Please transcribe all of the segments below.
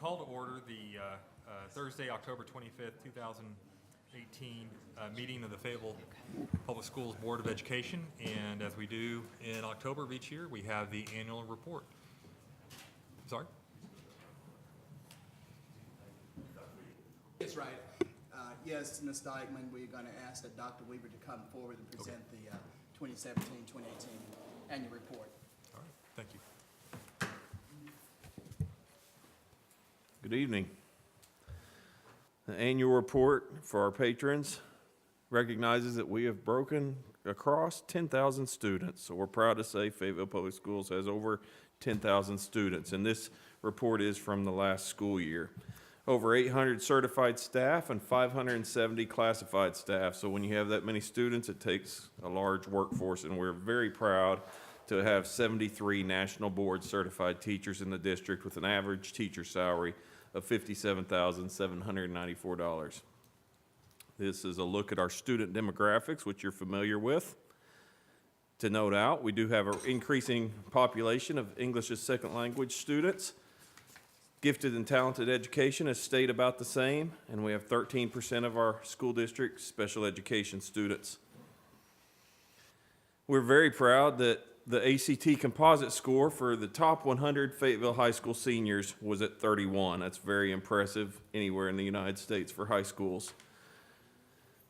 call to order the Thursday, October 25th, 2018 meeting of the Fayetteville Public Schools Board of Education. And as we do in October of each year, we have the annual report. Sorry? That's right. Yes, Ms. Dykeman, we're going to ask that Dr. Weaver to come forward and present the 2017-2018 annual report. All right, thank you. Good evening. The annual report for our patrons recognizes that we have broken across 10,000 students. So we're proud to say Fayetteville Public Schools has over 10,000 students, and this report is from the last school year. Over 800 certified staff and 570 classified staff. So when you have that many students, it takes a large workforce, and we're very proud to have 73 national board certified teachers in the district with an average teacher salary of $57,794. This is a look at our student demographics, which you're familiar with. To note out, we do have an increasing population of English as second language students. Gifted and talented education has stayed about the same, and we have 13% of our school district special education students. We're very proud that the ACT composite score for the top 100 Fayetteville High School seniors was at 31. That's very impressive anywhere in the United States for high schools.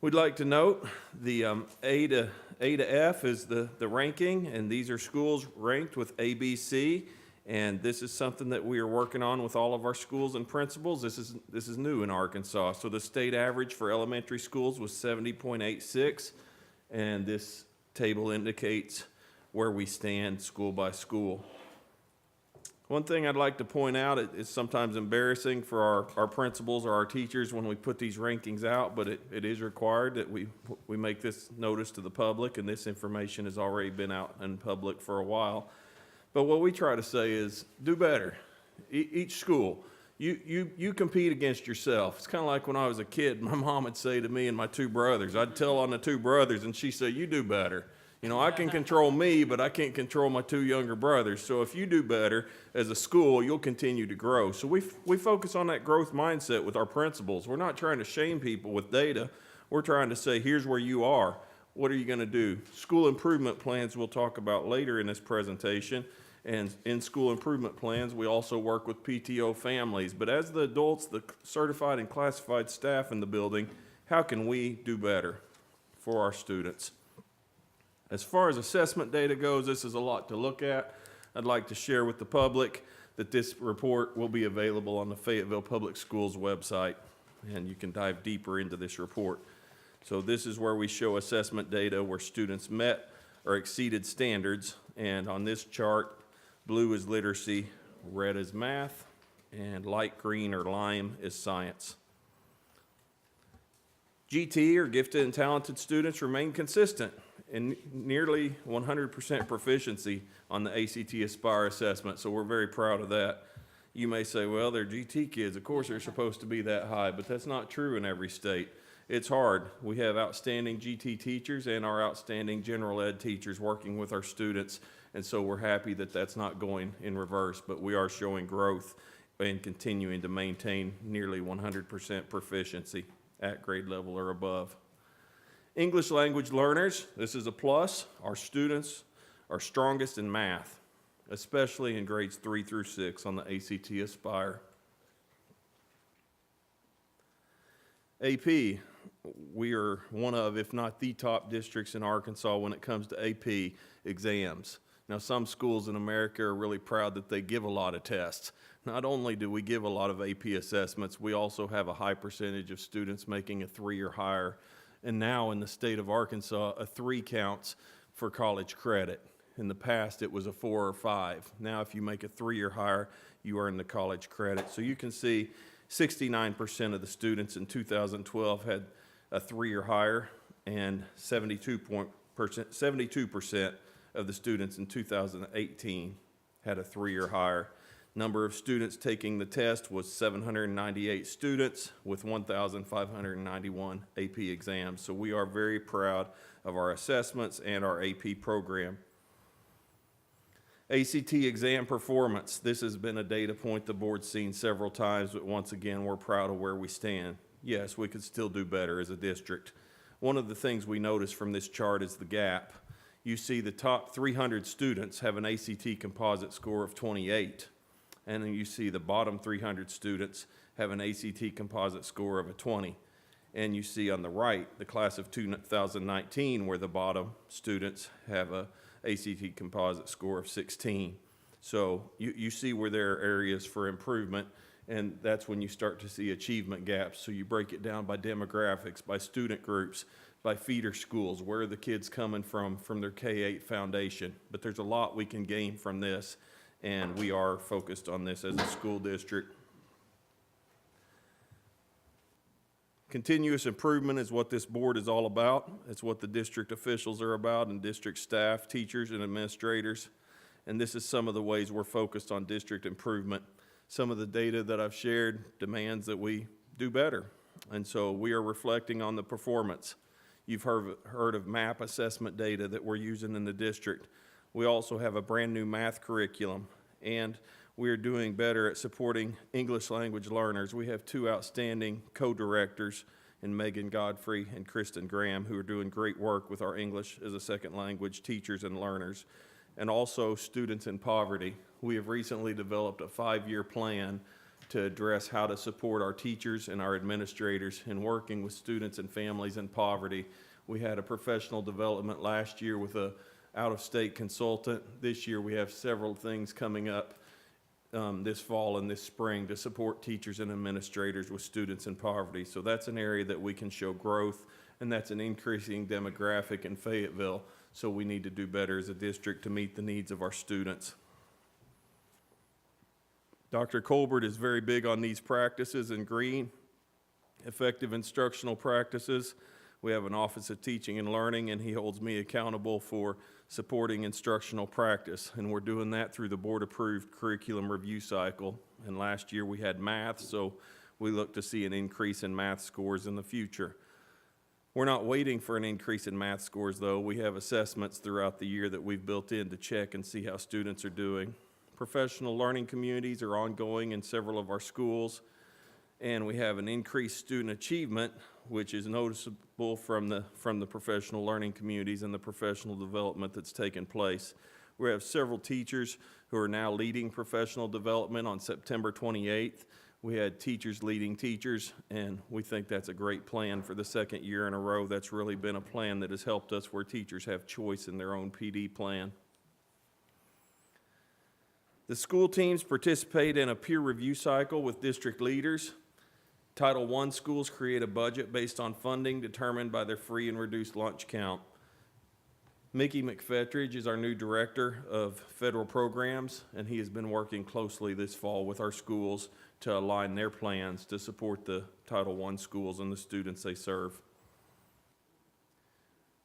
We'd like to note the A to F is the ranking, and these are schools ranked with ABC. And this is something that we are working on with all of our schools and principals. This is new in Arkansas. So the state average for elementary schools was 70.86, and this table indicates where we stand school by school. One thing I'd like to point out, it's sometimes embarrassing for our principals or our teachers when we put these rankings out, but it is required that we make this notice to the public, and this information has already been out in public for a while. But what we try to say is, do better. Each school, you compete against yourself. It's kind of like when I was a kid, my mom would say to me and my two brothers, I'd tell on the two brothers, and she'd say, you do better. You know, I can control me, but I can't control my two younger brothers. So if you do better as a school, you'll continue to grow. So we focus on that growth mindset with our principals. We're not trying to shame people with data. We're trying to say, here's where you are. What are you going to do? School improvement plans we'll talk about later in this presentation. And in school improvement plans, we also work with PTO families. But as the adults, the certified and classified staff in the building, how can we do better for our students? As far as assessment data goes, this is a lot to look at. I'd like to share with the public that this report will be available on the Fayetteville Public Schools website, and you can dive deeper into this report. So this is where we show assessment data where students met or exceeded standards, and on this chart, blue is literacy, red is math, and light green or lime is science. GT, or gifted and talented students, remain consistent in nearly 100% proficiency on the ACT Aspire assessment, so we're very proud of that. You may say, well, they're GT kids. Of course they're supposed to be that high, but that's not true in every state. It's hard. We have outstanding GT teachers and our outstanding general ed teachers working with our students, and so we're happy that that's not going in reverse, but we are showing growth and continuing to maintain nearly 100% proficiency at grade level or above. English language learners, this is a plus. Our students are strongest in math, especially in grades 3 through 6 on the ACT Aspire. AP, we are one of, if not the top districts in Arkansas when it comes to AP exams. Now, some schools in America are really proud that they give a lot of tests. Not only do we give a lot of AP assessments, we also have a high percentage of students making a 3 or higher. And now in the state of Arkansas, a 3 counts for college credit. In the past, it was a 4 or 5. Now, if you make a 3 or higher, you earn the college credit. So you can see 69% of the students in 2012 had a 3 or higher, and 72% of the students in 2018 had a 3 or higher. Number of students taking the test was 798 students with 1,591 AP exams. So we are very proud of our assessments and our AP program. ACT exam performance. This has been a data point the board's seen several times, but once again, we're proud of where we stand. Yes, we could still do better as a district. One of the things we notice from this chart is the gap. You see the top 300 students have an ACT composite score of 28, and then you see the bottom 300 students have an ACT composite score of a 20. And you see on the right, the class of 2019, where the bottom students have a ACT composite score of 16. So you see where there are areas for improvement, and that's when you start to see achievement gaps. So you break it down by demographics, by student groups, by feeder schools, where are the kids coming from their K-8 foundation. But there's a lot we can gain from this, and we are focused on this as a school district. Continuous improvement is what this board is all about. It's what the district officials are about, and district staff, teachers, and administrators. And this is some of the ways we're focused on district improvement. Some of the data that I've shared demands that we do better. And so we are reflecting on the performance. You've heard of MAP assessment data that we're using in the district. We also have a brand new math curriculum, and we are doing better at supporting English language learners. We have two outstanding co-directors in Megan Godfrey and Kristen Graham, who are doing great work with our English as a second language teachers and learners, and also students in poverty. We have recently developed a 5-year plan to address how to support our teachers and our administrators in working with students and families in poverty. We had a professional development last year with a out-of-state consultant. This year we have several things coming up this fall and this spring to support teachers and administrators with students in poverty. So that's an area that we can show growth, and that's an increasing demographic in Fayetteville. So we need to do better as a district to meet the needs of our students. Dr. Colbert is very big on these practices in green, effective instructional practices. We have an Office of Teaching and Learning, and he holds me accountable for supporting instructional practice. And we're doing that through the board-approved curriculum review cycle. And last year we had math, so we look to see an increase in math scores in the future. We're not waiting for an increase in math scores, though. We have assessments throughout the year that we've built in to check and see how students are doing. Professional learning communities are ongoing in several of our schools, and we have an increased student achievement, which is noticeable from the professional learning communities and the professional development that's taken place. We have several teachers who are now leading professional development. On September 28th, we had teachers leading teachers, and we think that's a great plan for the second year in a row. That's really been a plan that has helped us where teachers have choice in their own PD plan. The school teams participate in a peer review cycle with district leaders. Title I schools create a budget based on funding determined by their free and reduced lunch count. Mickey McFetridge is our new director of federal programs, and he has been working closely this fall with our schools to align their plans to support the Title I schools and the students they serve.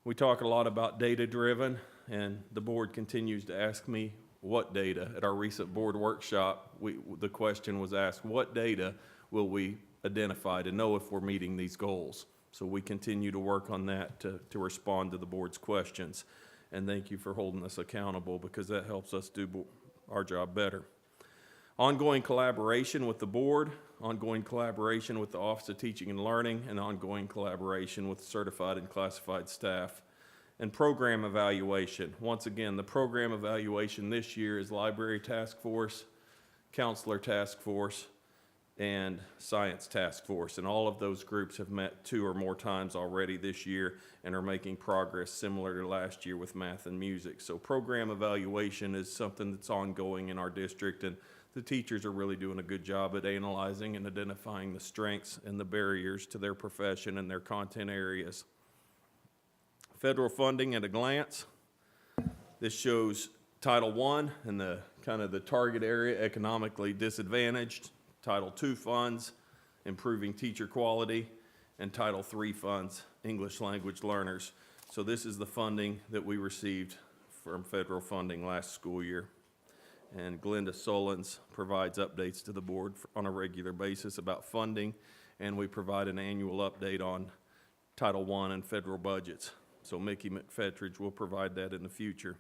We talk a lot about data-driven, and the board continues to ask me what data. At our recent board workshop, the question was asked, what data will we identify to know if we're meeting these goals? So we continue to work on that to respond to the board's questions. And thank you for holding us accountable, because that helps us do our job better. Ongoing collaboration with the board, ongoing collaboration with the Office of Teaching and Learning, and ongoing collaboration with certified and classified staff. And program evaluation. Once again, the program evaluation this year is Library Task Force, Counselor Task Force, and Science Task Force. And all of those groups have met 2 or more times already this year and are making progress similar to last year with math and music. So program evaluation is something that's ongoing in our district, and the teachers are really doing a good job at analyzing and identifying the strengths and the barriers to their profession and their content areas. Federal funding at a glance. This shows Title I and the kind of the target area, economically disadvantaged. Title II funds, improving teacher quality, and Title III funds, English language learners. So this is the funding that we received from federal funding last school year. And Glenda Solons provides updates to the board on a regular basis about funding, and we provide an annual update on Title I and federal budgets. So Mickey McFetridge will provide that in the future.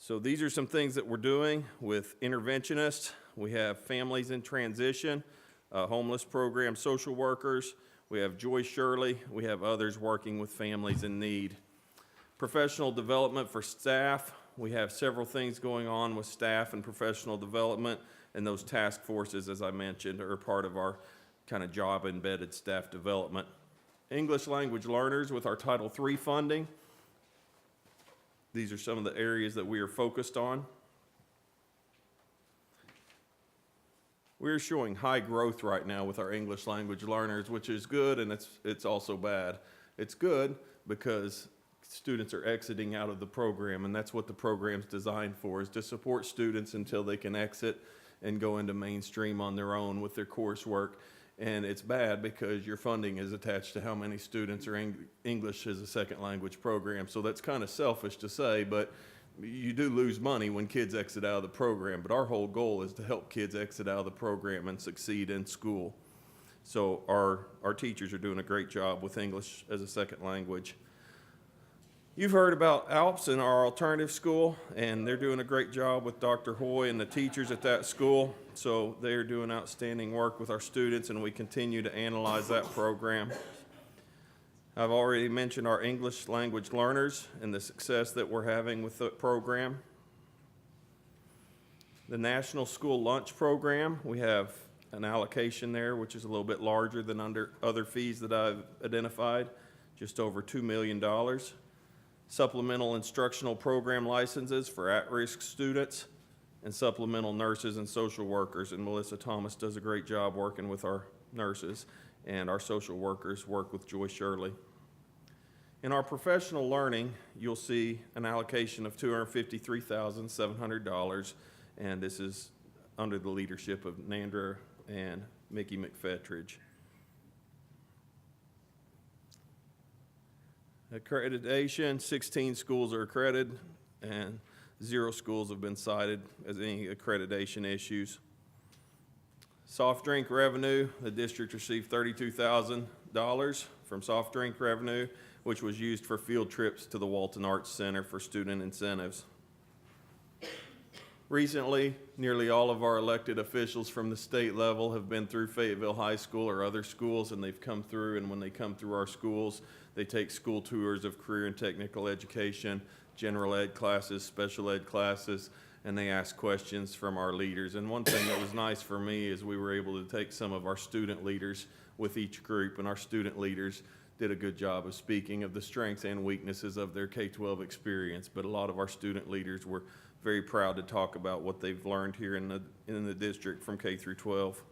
So these are some things that we're doing with interventionists. We have families in transition, homeless program social workers. We have Joy Shirley. We have others working with families in need. Professional development for staff. We have several things going on with staff and professional development, and those task forces, as I mentioned, are part of our kind of job-embedded staff development. English language learners with our Title III funding. These are some of the areas that we are focused on. We're showing high growth right now with our English language learners, which is good, and it's also bad. It's good because students are exiting out of the program, and that's what the program's designed for, is to support students until they can exit and go into mainstream on their own with their coursework. And it's bad because your funding is attached to how many students are English as a second language program. So that's kind of selfish to say, but you do lose money when kids exit out of the program. But our whole goal is to help kids exit out of the program and succeed in school. So our teachers are doing a great job with English as a second language. You've heard about ALPS in our alternative school, and they're doing a great job with Dr. Hoy and the teachers at that school. So they're doing outstanding work with our students, and we continue to analyze that program. I've already mentioned our English language learners and the success that we're having with the program. The National School Lunch Program, we have an allocation there, which is a little bit larger than under other fees that I've identified, just over $2 million. Supplemental instructional program licenses for at-risk students, and supplemental nurses and social workers. And Melissa Thomas does a great job working with our nurses, and our social workers work with Joy Shirley. In our professional learning, you'll see an allocation of $253,700, and this is under the leadership of Nandra and Mickey McFetridge. Accreditation, 16 schools are accredited, and 0 schools have been cited as any accreditation issues. Soft drink revenue, the district received $32,000 from soft drink revenue, which was used for field trips to the Walton Arts Center for student incentives. Recently, nearly all of our elected officials from the state level have been through Fayetteville High School or other schools, and they've come through, and when they come through our schools, they take school tours of career and technical education, general ed classes, special ed classes, and they ask questions from our leaders. And one thing that was nice for me is we were able to take some of our student leaders with each group, and our student leaders did a good job of speaking of the strengths and weaknesses of their K-12 experience. But a lot of our student leaders were very proud to talk about what they've learned here in the district from K through 12.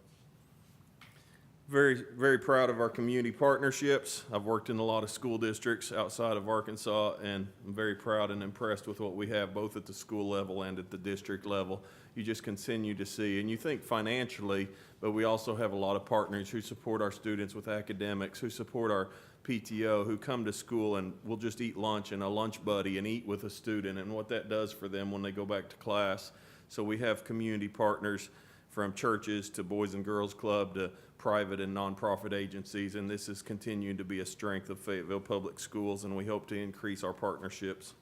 Very, very proud of our community partnerships. I've worked in a lot of school districts outside of Arkansas, and I'm very proud and impressed with what we have both at the school level and at the district level. You just continue to see, and you think financially, but we also have a lot of partners who support our students with academics, who support our PTO, who come to school and will just eat lunch and a lunch buddy and eat with a student, and what that does for them when they go back to class. So we have community partners from churches to Boys and Girls Club to private and nonprofit agencies, and this is continuing to be a strength of Fayetteville Public Schools, and we hope to increase our partnerships.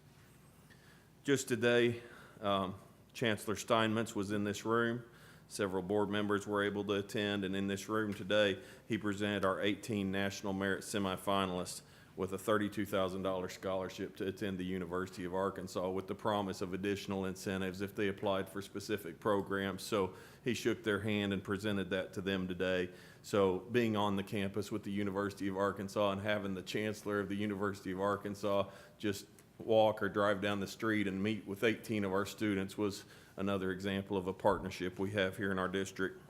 Just today, Chancellor Steinmetz was in this room. Several board members were able to attend, and in this room today, he presented our 18 National Merit semifinalists with a $32,000 scholarship to attend the University of Arkansas, with the promise of additional incentives if they applied for specific programs. So he shook their hand and presented that to them today. So being on the campus with the University of Arkansas and having the Chancellor of the University of Arkansas just walk or drive down the street and meet with 18 of our students was another example of a partnership we have here in our district.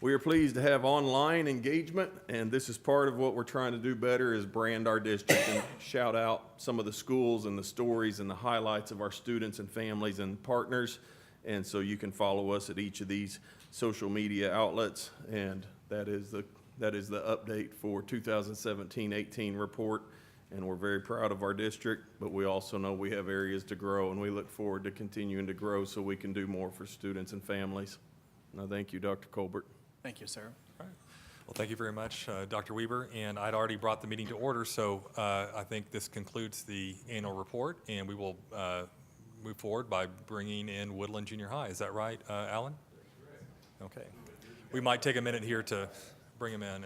We are pleased to have online engagement, and this is part of what we're trying to do better, is brand our district and shout out some of the schools and the stories and the highlights of our students and families and partners. And so you can follow us at each of these social media outlets, and that is the update for 2017-18 report. And we're very proud of our district, but we also know we have areas to grow, and we look forward to continuing to grow so we can do more for students and families. And I thank you, Dr. Colbert. Thank you, sir. Well, thank you very much, Dr. Weber, and I'd already brought the meeting to order, so I think this concludes the annual report, and we will move forward by bringing in Woodland Junior High. Is that right, Alan? Okay. We might take a minute here to bring him in.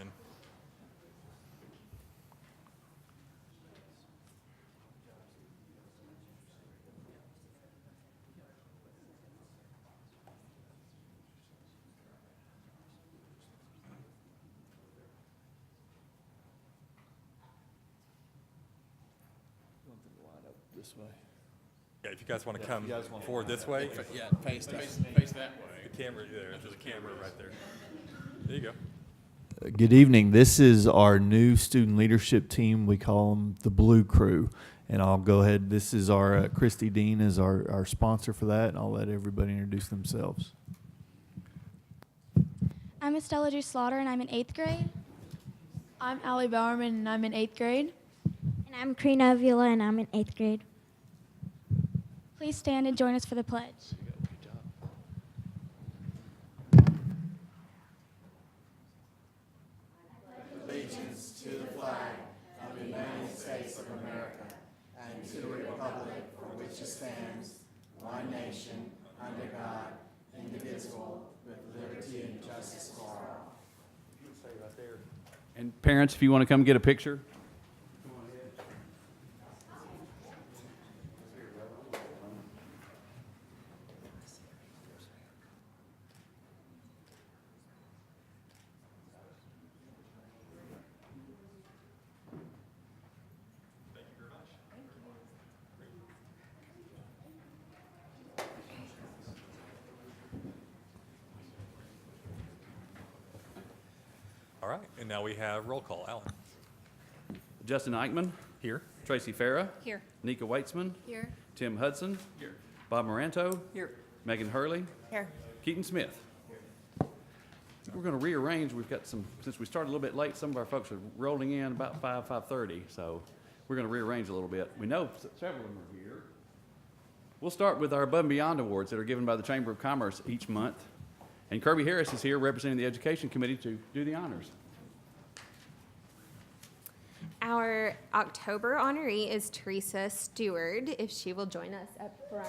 This way. Yeah, if you guys want to come forward this way. Yeah, face that. Face that way. The camera there, there's a camera right there. There you go. Good evening. This is our new student leadership team. We call them the Blue Crew. And I'll go ahead. This is our Christy Dean is our sponsor for that, and I'll let everybody introduce themselves. I'm Estella G. Slaughter, and I'm in 8th grade. I'm Allie Bowerman, and I'm in 8th grade. And I'm Karina Avila, and I'm in 8th grade. Please stand and join us for the pledge. And parents, if you want to come get a picture. All right, and now we have roll call. Alan? Justin Eichman, Here. Tracy Farah, Here. Nika Weitzman, Here. Tim Hudson, Bob Moranto, Here. Megan Hurley, Here. Keaton Smith. We're going to rearrange. We've got some, since we started a little bit late, some of our folks are rolling in about 5:30, so we're going to rearrange a little bit. We know several of them are here. We'll start with our Above and Beyond Awards that are given by the Chamber of Commerce each month. And Kirby Harris is here representing the Education Committee to do the honors. Our October honoree is Teresa Stewart, if she will join us up front.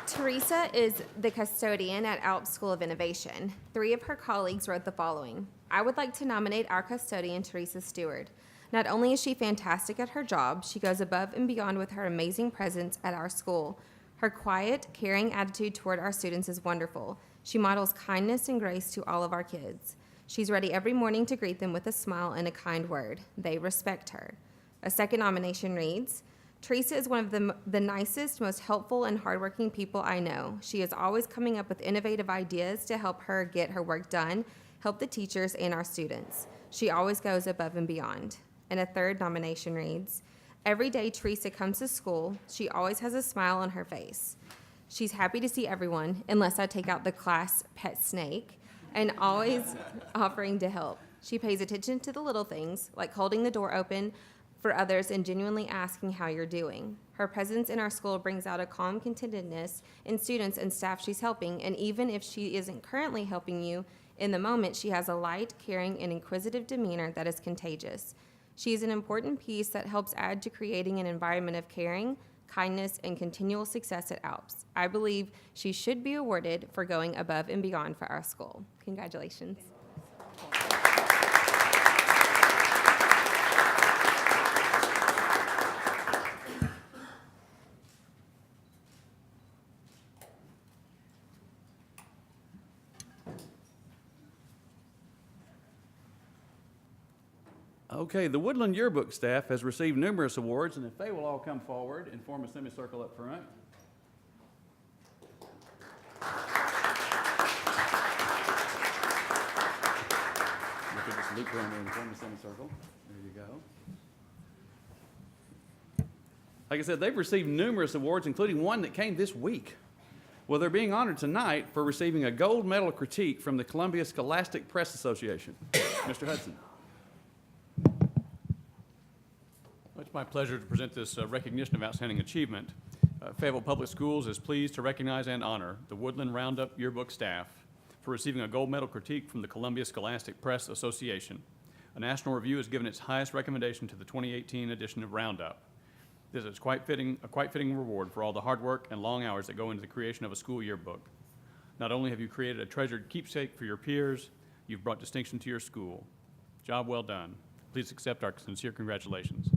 Teresa is the custodian at Alps School of Innovation. 3 of her colleagues wrote the following: I would like to nominate our custodian, Teresa Stewart. Not only is she fantastic at her job, she goes above and beyond with her amazing presence at our school. Her quiet, caring attitude toward our students is wonderful. She models kindness and grace to all of our kids. She's ready every morning to greet them with a smile and a kind word. They respect her. A second nomination reads, Teresa is one of the nicest, most helpful, and hardworking people I know. She is always coming up with innovative ideas to help her get her work done, help the teachers and our students. She always goes above and beyond. And a third nomination reads, every day Teresa comes to school, she always has a smile on her face. She's happy to see everyone, unless I take out the class pet snake, and always offering to help. She pays attention to the little things, like holding the door open for others and genuinely asking how you're doing. Her presence in our school brings out a calm contentedness in students and staff she's helping, and even if she isn't currently helping you in the moment, she has a light, caring, and inquisitive demeanor that is contagious. She is an important piece that helps add to creating an environment of caring, kindness, and continual success at Alps. I believe she should be awarded for going above and beyond for our school. Congratulations. Okay, the Woodland Yearbook staff has received numerous awards, and if they will all come forward and form a semicircle up front. You could just loop around there and form a semicircle. There you go. Like I said, they've received numerous awards, including one that came this week. Well, they're being honored tonight for receiving a gold medal critique from the Columbia Scholastic Press Association. Mr. Hudson. It's my pleasure to present this recognition of outstanding achievement. Fayetteville Public Schools is pleased to recognize and honor the Woodland Roundup Yearbook staff for receiving a gold medal critique from the Columbia Scholastic Press Association. A national review has given its highest recommendation to the 2018 edition of Roundup. This is a quite fitting reward for all the hard work and long hours that go into the creation of a school yearbook. Not only have you created a treasured keepsake for your peers, you've brought distinction to your school. Job well done. Please accept our sincere congratulations.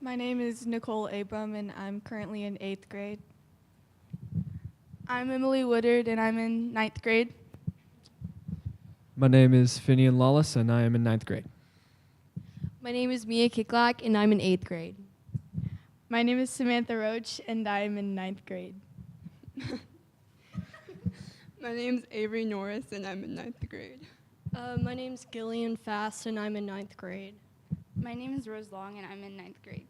My name is Nicole Abram, and I'm currently in 8th grade. I'm Emily Woodard, and I'm in 9th grade. My name is Finian Lawless, and I am in 9th grade. My name is Mia Kiklak, and I'm in 8th grade. My name is Samantha Roach, and I'm in 9th grade. My name's Avery Norris, and I'm in 9th grade. My name's Gillian Fast, and I'm in 9th grade. My name is Rose Long, and I'm in 9th grade.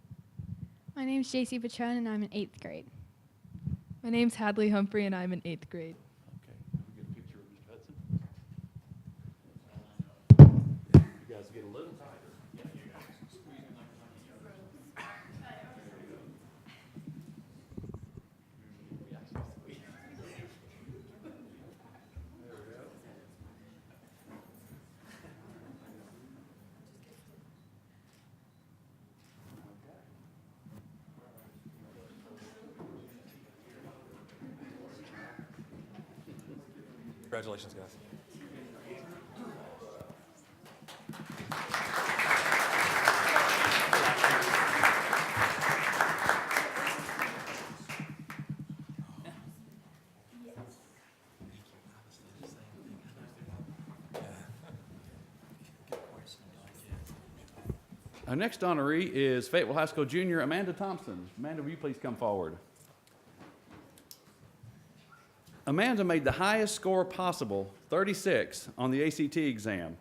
My name's JC Patron, and I'm in 8th grade. My name's Hadley Humphrey, and I'm in 8th grade. Okay, we get a picture of Mr. Hudson. You guys get a little tighter. Yeah, you guys squeeze in like Congratulations, guys. Our next honoree is Fayetteville High School junior Amanda Thompson. Amanda, will you please come forward? Amanda made the highest score possible, 36, on the ACT exam.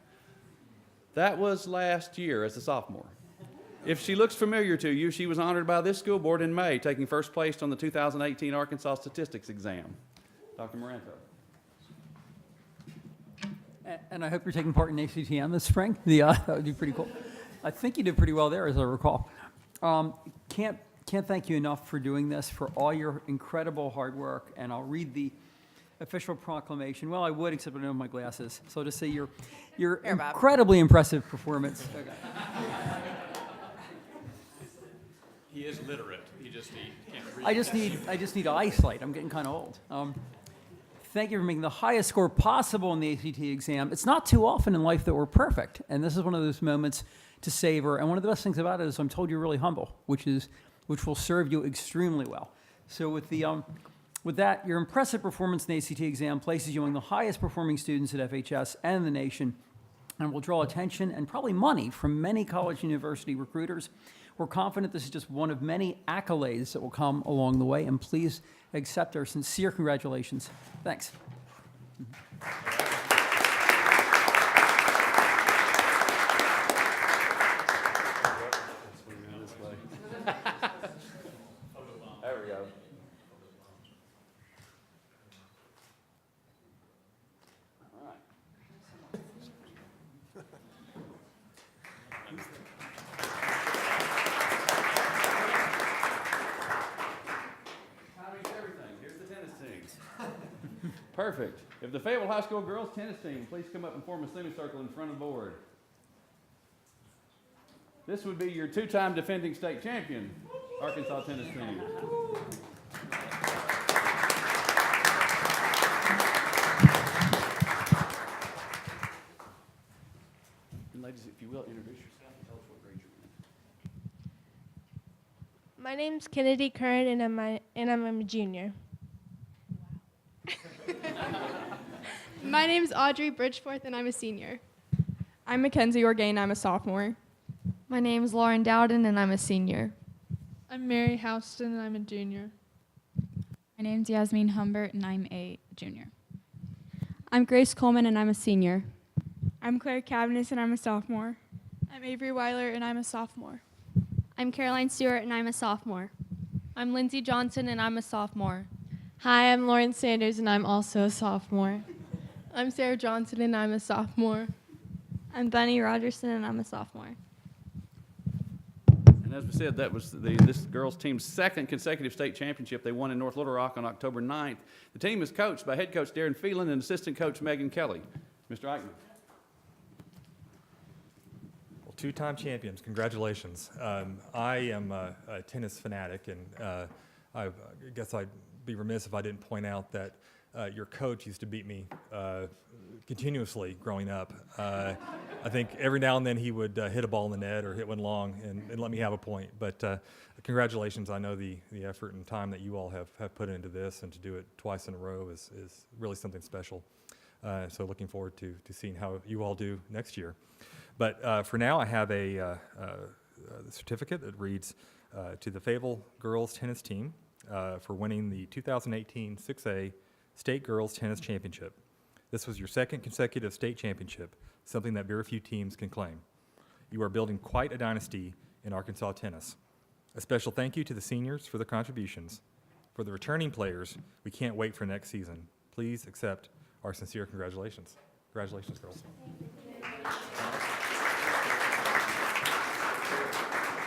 That was last year as a sophomore. If she looks familiar to you, she was honored by this school board in May, taking first place on the 2018 Arkansas Statistics exam. Dr. Moranto. And I hope you're taking part in ACTM this spring. That would be pretty cool. I think you did pretty well there, as I recall. Can't thank you enough for doing this, for all your incredible hard work. And I'll read the official proclamation. Well, I would, except I don't have my glasses. So I'll just say your incredibly impressive performance. Okay. He is literate. He can't read. I just need eyesight. I'm getting kind of old. Thank you for making the highest score possible in the ACT exam. It's not too often in life that we're perfect, and this is one of those moments to savor. And one of the best things about it is I'm told you're really humble, which will serve you extremely well. So with that, your impressive performance in the ACT exam places you among the highest performing students at FHS and the nation, and will draw attention and probably money from many college and university recruiters. We're confident this is just one of many accolades that will come along the way, and please accept our sincere congratulations. Thanks. There we go. All right. Here's the tennis team. Perfect. If the Fayetteville High School girls tennis team, please come up and form a semicircle in front of the board. This would be your two-time defending state champion, Arkansas tennis team. And ladies, if you will, introduce yourself and tell us what grade you're in. My name's Kennedy Curran, and I'm a junior. My name's Audrey Bridgeforth, and I'm a senior. I'm Mackenzie Orgain, I'm a sophomore. My name is Lauren Dowden, and I'm a senior. I'm Mary Houston, and I'm a junior. My name's Yasmin Humbert, and I'm a junior. I'm Grace Coleman, and I'm a senior. I'm Claire Cavness, and I'm a sophomore. I'm Avery Weiler, and I'm a sophomore. I'm Caroline Stewart, and I'm a sophomore. I'm Lindsay Johnson, and I'm a sophomore. Hi, I'm Lauren Sanders, and I'm also a sophomore. I'm Sarah Johnson, and I'm a sophomore. I'm Bunny Rogerson, and I'm a sophomore. And as we said, that was this girls' team's second consecutive state championship. They won in North Little Rock on October 9th. The team is coached by head coach Darren Phelan and assistant coach Megan Kelly. Mr. Eichmann. Well, two-time champions, congratulations. I am a tennis fanatic, and I guess I'd be remiss if I didn't point out that your coach used to beat me continuously growing up. I think every now and then he would hit a ball in the net or hit one long and let me have a point. But congratulations. I know the effort and time that you all have put into this, and to do it twice in a row is really something special. So looking forward to seeing how you all do next year. But for now, I have a certificate that reads to the Fayetteville girls tennis team for winning the 2018 6A State Girls Tennis Championship. This was your second consecutive state championship, something that very few teams can claim. You are building quite a dynasty in Arkansas tennis. A special thank you to the seniors for their contributions. For the returning players, we can't wait for next season. Please accept our sincere congratulations. Congratulations, girls.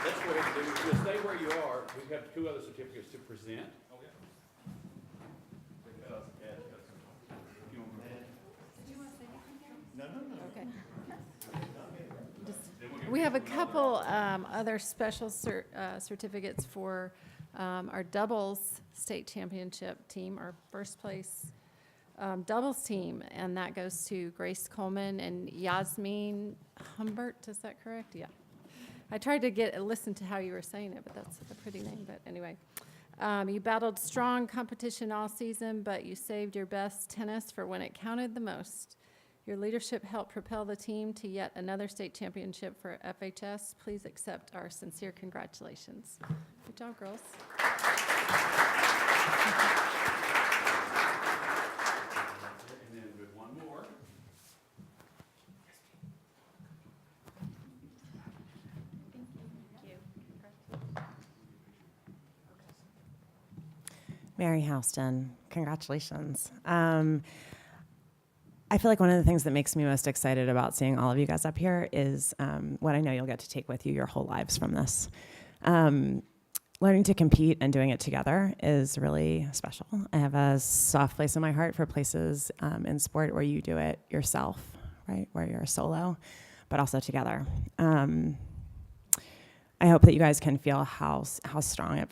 Let's go ahead and do, you'll stay where you are. We have two other certificates to present. We have a couple other special certificates for our doubles state championship team, our first place doubles team, and that goes to Grace Coleman and Yasmin Humbert. Is that correct? Yeah. I tried to listen to how you were saying it, but that's a pretty name. But anyway, you battled strong competition all season, but you saved your best tennis for when it counted the most. Your leadership helped propel the team to yet another state championship for FHS. Please accept our sincere congratulations. Good job, girls. And then with one more. Mary Houston, congratulations. I feel like one of the things that makes me most excited about seeing all of you guys up here is what I know you'll get to take with you your whole lives from this. Learning to compete and doing it together is really special. I have a soft place in my heart for places in sport where you do it yourself, right? Where you're a solo, but also together. I hope that you guys can feel how strong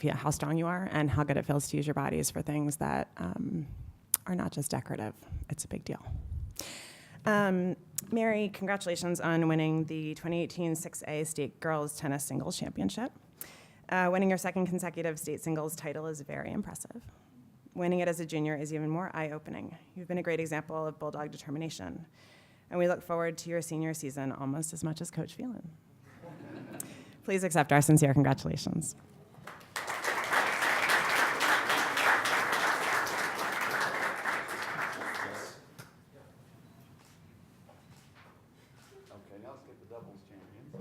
you are, and how good it feels to use your bodies for things that are not just decorative. It's a big deal. Mary, congratulations on winning the 2018 6A State Girls Tennis Singles Championship. Winning your second consecutive state singles title is very impressive. Winning it as a junior is even more eye-opening. You've been a great example of bulldog determination, and we look forward to your senior season almost as much as Coach Phelan. Please accept our sincere congratulations. Okay, now let's get the doubles champions.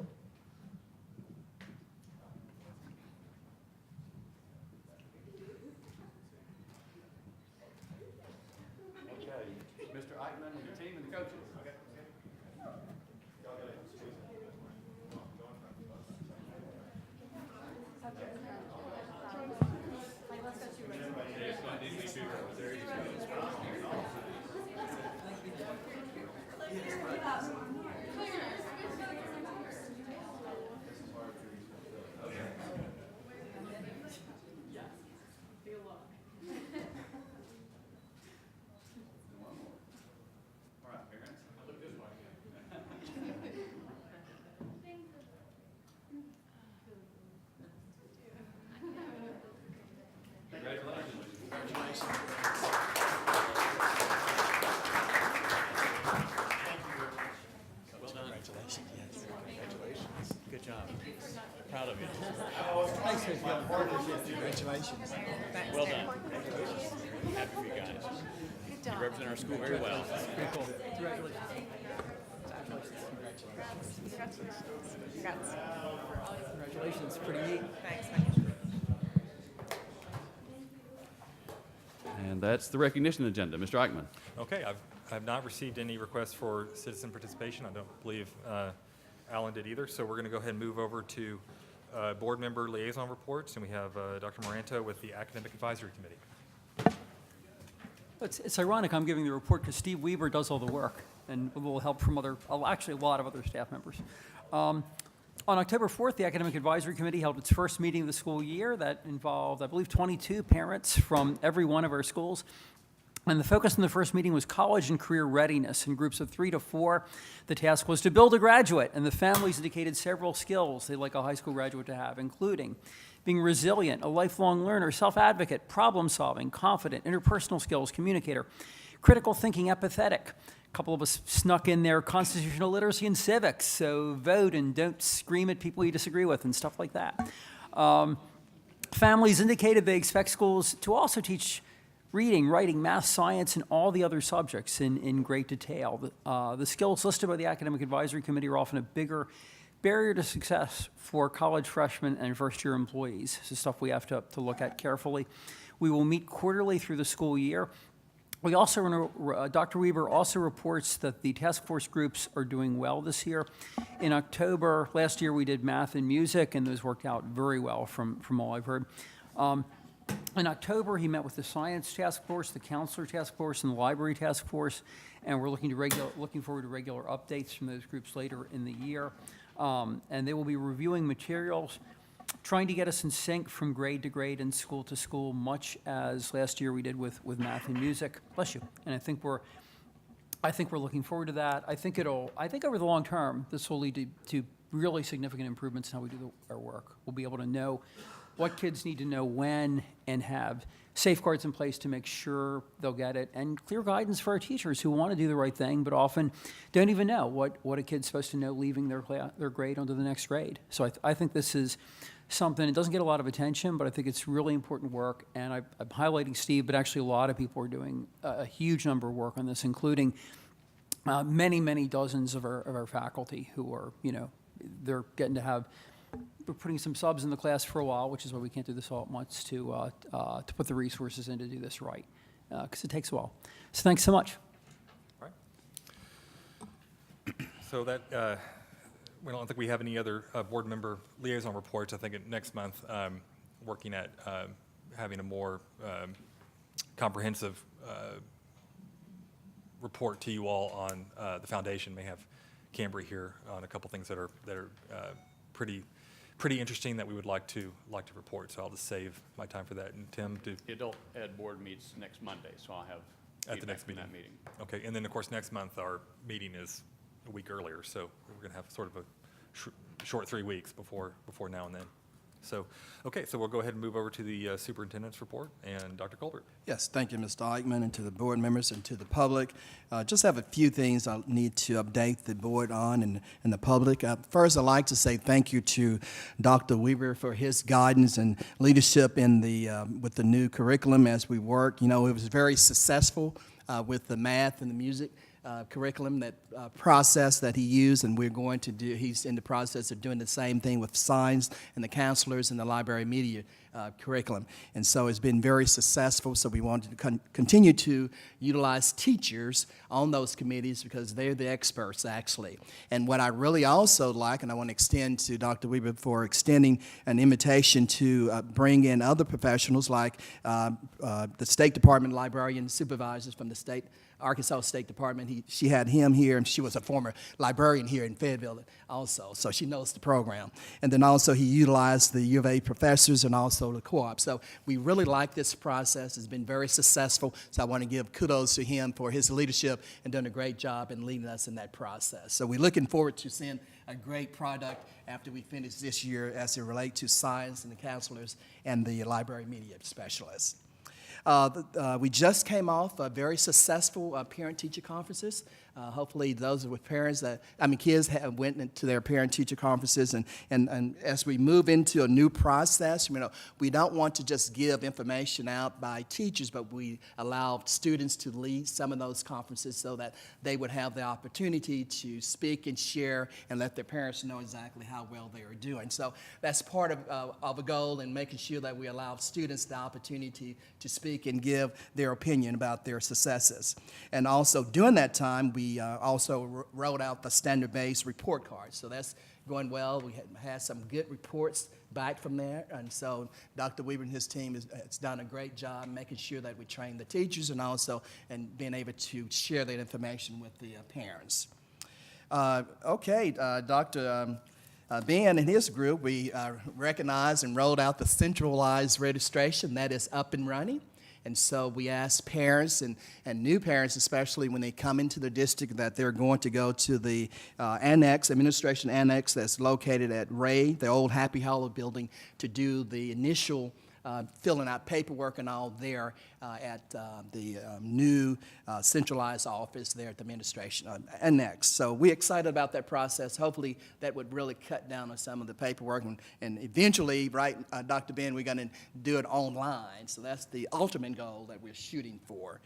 Okay, Mr. Eichmann and the team and the coaches. Okay. All right, parents, look this way. Well done. Congratulations, yes. Congratulations. Good job. Proud of you. Congratulations. Well done. Congratulations. Happy for you guys. Good job. You represent our school very well. Pretty cool. Congratulations. Congrats. Congratulations, pretty neat. Thanks. And that's the recognition agenda. Mr. Eichmann. Okay, I've not received any requests for citizen participation. I don't believe Alan did either. So we're going to go ahead and move over to board member liaison reports. And we have Dr. Moranto with the Academic Advisory Committee. It's ironic I'm giving the report because Steve Weaver does all the work and will help from actually a lot of other staff members. On October 4th, the Academic Advisory Committee held its first meeting of the school year that involved, I believe, 22 parents from every one of our schools. And the focus in the first meeting was college and career readiness in groups of 3 to 4. The task was to build a graduate, and the families indicated several skills they'd like a high school graduate to have, including being resilient, a lifelong learner, self-advocate, problem-solving, confident, interpersonal skills, communicator, critical thinking, empathetic. A couple of us snuck in there constitutional literacy and civics, so vote and don't scream at people you disagree with and stuff like that. Families indicated they expect schools to also teach reading, writing, math, science, and all the other subjects in great detail. The skills listed by the Academic Advisory Committee are often a bigger barrier to success for college freshmen and first-year employees. This is stuff we have to look at carefully. We will meet quarterly through the school year. We also, Dr. Weber also reports that the task force groups are doing well this year. In October, last year we did math and music, and those worked out very well from all I've heard. In October, he met with the science task force, the counselor task force, and the library task force, and we're looking forward to regular updates from those groups later in the year. And they will be reviewing materials, trying to get us in sync from grade to grade and school to school, much as last year we did with math and music. Bless you. And I think we're looking forward to that. I think over the long term, this will lead to really significant improvements in how we do our work. We'll be able to know what kids need to know when and have safeguards in place to make sure they'll get it, and clear guidance for our teachers who want to do the right thing but often don't even know what a kid's supposed to know leaving their grade onto the next grade. So I think this is something, it doesn't get a lot of attention, but I think it's really important work, and I'm highlighting Steve, but actually a lot of people are doing a huge number of work on this, including many dozens of our faculty who are, they're getting to have, we're putting some subs in the class for a while, which is why we can't do this all at once, to put the resources in to do this right, because it takes a while. So thanks so much. All right. So that, we don't think we have any other board member liaison reports. I think next month, working at having a more comprehensive report to you all on the foundation. May have Cambry here on a couple things that are pretty interesting that we would like to report. So I'll just save my time for that. And Tim, The adult ed board meets next Monday, so I'll have at the next meeting. That meeting. Okay, and then of course next month our meeting is a week earlier, so we're going to have sort of a short 3 weeks before now and then. So, okay, so we'll go ahead and move over to the superintendent's report, and Dr. Colbert. Yes, thank you, Mr. Eichmann, and to the board members and to the public. Just have a few things I need to update the board on and the public. First, I'd like to say thank you to Dr. Weaver for his guidance and leadership in with the new curriculum as we work. It was very successful with the math and the music curriculum, that process that he used, and we're going to do, he's in the process of doing the same thing with science and the counselors and the library media curriculum. And so it's been very successful, so we wanted to continue to utilize teachers on those committees because they're the experts, actually. And what I really also like, and I want to extend to Dr. Weaver for extending an invitation to bring in other professionals like the State Department librarian supervisors from the Arkansas State Department. She had him here, and she was a former librarian here in Fayetteville also, so she knows the program. And then also he utilized the U of A professors and also the co-op. So we really like this process. It's been very successful, so I want to give kudos to him for his leadership and doing a great job in leading us in that process. So we're looking forward to seeing a great product after we finish this year as it relates to science and the counselors and the library media specialists. We just came off a very successful parent-teacher conferences Hopefully those with parents kids went into their parent-teacher conferences, and as we move into a new process, we don't want to just give information out by teachers, but we allow students to lead some of those conferences so that they would have the opportunity to speak and share and let their parents know exactly how well they are doing. So that's part of a goal in making sure that we allow students the opportunity to speak and give their opinion about their successes. And also during that time, we also wrote out the standard-based report cards. So that's going well. We had some good reports back from there. And so Dr. Weaver and his team has done a great job making sure that we train the teachers and also being able to share that information with the parents. Dr. Ben and his group, we recognized and rolled out the centralized registration that is up and running. And so we ask parents and new parents, especially when they come into the district, that they're going to go to the administration annex that's located at Ray, the old Happy Hollow building, to do the initial filling out paperwork and all there at the new centralized office there at the administration annex. So we're excited about that process. Hopefully that would really cut down on some of the paperwork, and eventually, right, Dr. Ben, we're going to do it online. So that's the ultimate goal that we're shooting for.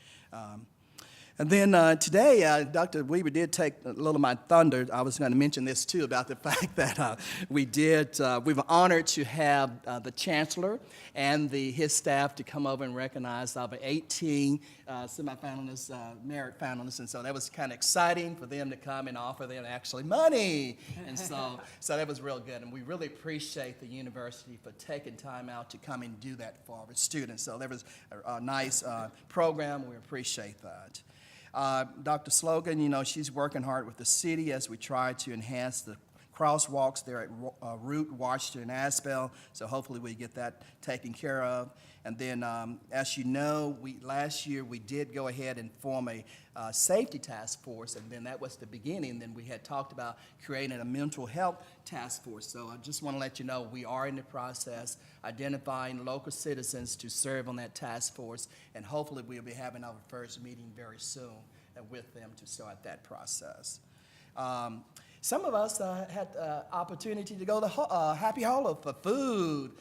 And then today, Dr. Weaver did take a little of my thunder. I was going to mention this too about the fact that we were honored to have the chancellor and his staff to come over and recognize our 18 semifinalists, merit finalists, and so that was kind of exciting for them to come and offer them actually money, and so that was real good, and we really appreciate the university for taking time out to come and do that for our students. So that was a nice program. We appreciate that. Dr. Slogan, she's working hard with the city as we try to enhance the crosswalks there at Route, Washington, and Asbel, so hopefully we get that taken care of. And then, as you know, last year we did go ahead and form a safety task force, and then that was the beginning. Then we had talked about creating a mental health task force. So I just want to let you know we are in the process identifying local citizens to serve on that task force, and hopefully we'll be having our first meeting very soon with them to start that process. Some of us had opportunity to go to Happy Hollow for food.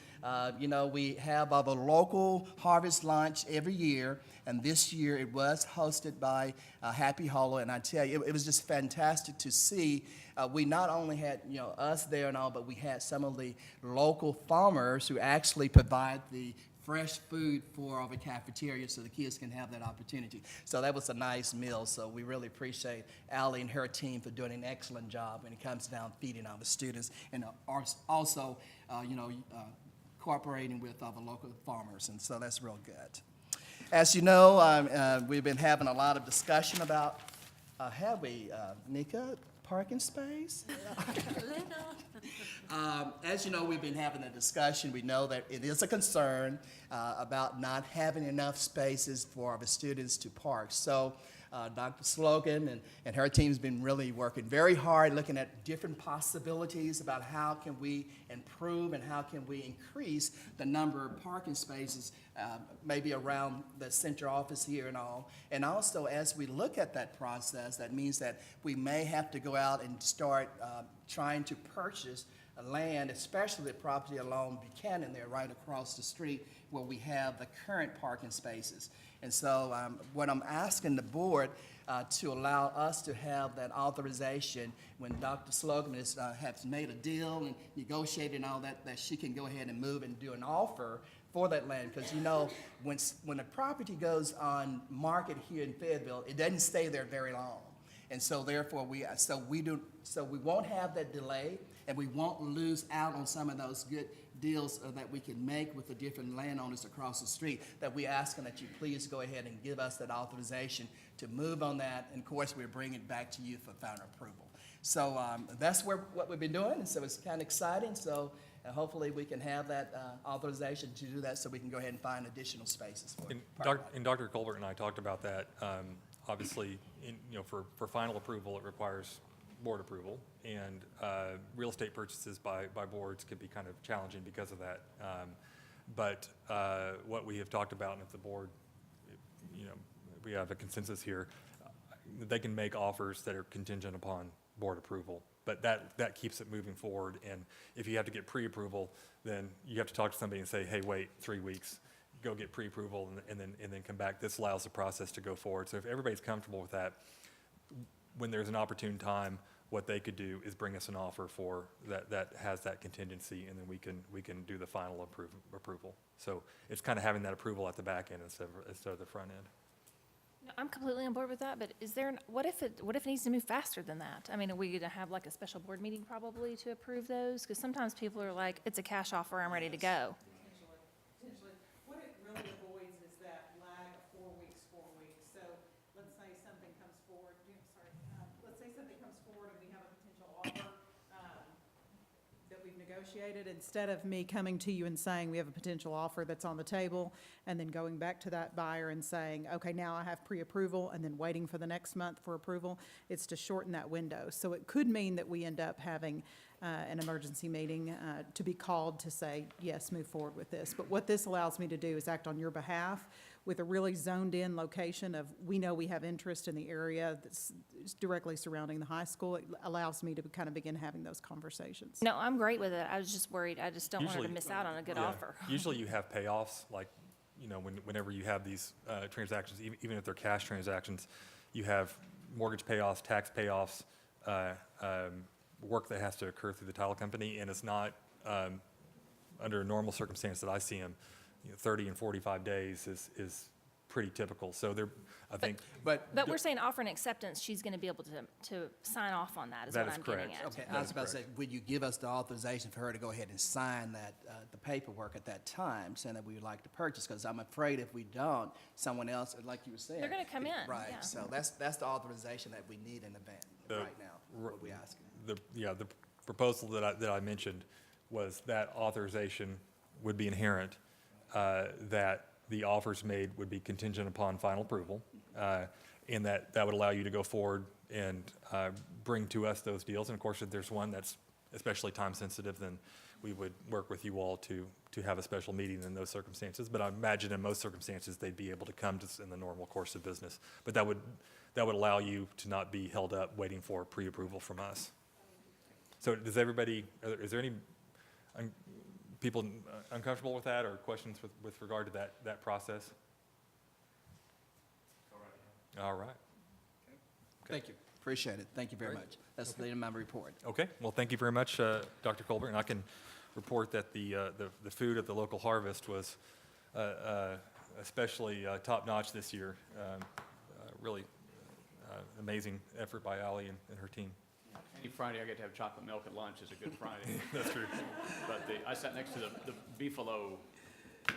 We have our local harvest lunch every year, and this year it was hosted by Happy Hollow, and I tell you, it was just fantastic to see. We not only had us there and all, but we had some of the local farmers who actually provide the fresh food for our cafeteria so the kids can have that opportunity. So that was a nice meal. So we really appreciate Allie and her team for doing an excellent job when it comes down feeding our students, and also, cooperating with our local farmers. And so that's real good. As you know, we've been having a lot of discussion about, have we, Nika, parking space? As you know, we've been having a discussion. We know that it is a concern about not having enough spaces for our students to park. So Dr. Slogan and her team's been really working very hard, looking at different possibilities about how can we improve and how can we increase the number of parking spaces maybe around the central office here and all. And also, as we look at that process, that means that we may have to go out and start trying to purchase land, especially the property along Buchanan there, right across the street where we have the current parking spaces. And so what I'm asking the board to allow us to have that authorization when Dr. Slogan has made a deal and negotiated and all that, that she can go ahead and move and do an offer for that land. Because when a property goes on market here in Fayetteville, it doesn't stay there very long. And so therefore we won't have that delay, and we won't lose out on some of those good deals that we can make with the different landowners across the street, that we're asking that you please go ahead and give us that authorization to move on that. And of course, we'll bring it back to you for final approval. So that's what we've been doing, and so it's kind of exciting. So hopefully we can have that authorization to do that so we can go ahead and find additional spaces for it. And Dr. Colbert and I talked about that. Obviously, for final approval, it requires board approval, and real estate purchases by boards can be kind of challenging because of that. But what we have talked about, and if the board, we have a consensus here, they can make offers that are contingent upon board approval. But that keeps it moving forward. And if you have to get pre-approval, then you have to talk to somebody and say, hey, wait 3 weeks, go get pre-approval and then come back. This allows the process to go forward. So if everybody's comfortable with that, when there's an opportune time, what they could do is bring us an offer for that has that contingency, and then we can do the final approval. So it's kind of having that approval at the back end instead of the front end. No, I'm completely on board with that, but is there, what if it needs to move faster than that? I mean, are we gonna have like a special board meeting probably to approve those? Because sometimes people are like, it's a cash offer, I'm ready to go. Potentially. What it really avoids is that lag of 4 weeks. So let's say something comes forward, let's say something comes forward and we have a potential offer that we've negotiated. Instead of me coming to you and saying we have a potential offer that's on the table, and then going back to that buyer and saying, okay, now I have pre-approval, and then waiting for the next month for approval, it's to shorten that window. So it could mean that we end up having an emergency meeting to be called to say, yes, move forward with this. But what this allows me to do is act on your behalf with a really zoned-in location of, we know we have interest in the area that's directly surrounding the high school. It allows me to kind of begin having those conversations. No, I'm great with it. I was just worried. I just don't want her to Usually- miss out on a good Yeah. offer. Usually you have payoffs, like, whenever you have these transactions, even if they're cash transactions, you have mortgage payoffs, tax payoffs, work that has to occur through the title company, and it's not, under a normal circumstance that I see them, 30 and 45 days is pretty typical. So I think. But we're saying offer and acceptance, she's gonna be able to sign off on that, is That what is I'm getting correct. at. Okay, I was about to say, would you give us the authorization for her to go ahead and sign that, the paperwork at that time, saying that we would like to purchase? Because I'm afraid if we don't, someone else, like you were saying. They're gonna come in, Right, yeah. so that's the authorization that we need in advance right now, what we're asking. The proposal that I mentioned was that authorization would be inherent, that the offers made would be contingent upon final approval, and that would allow you to go forward and bring to us those deals. And of course, if there's one that's especially time sensitive, then we would work with you all to have a special meeting in those circumstances. But I imagine in most circumstances, they'd be able to come to us in the normal course of business. But that would allow you to not be held up waiting for pre-approval from us. So does everybody, is there any people uncomfortable with that, or questions with regard to that process? All right. Thank you, appreciate it, thank you very much. That's the end of my report. Okay, well, thank you very much, Dr. Colbert, and I can report that the food at the local harvest was especially top-notch this year. Really amazing effort by Ally and her team. Any Friday I get to have chocolate milk at lunch is a good Friday. That's true. But I sat next to the beefalo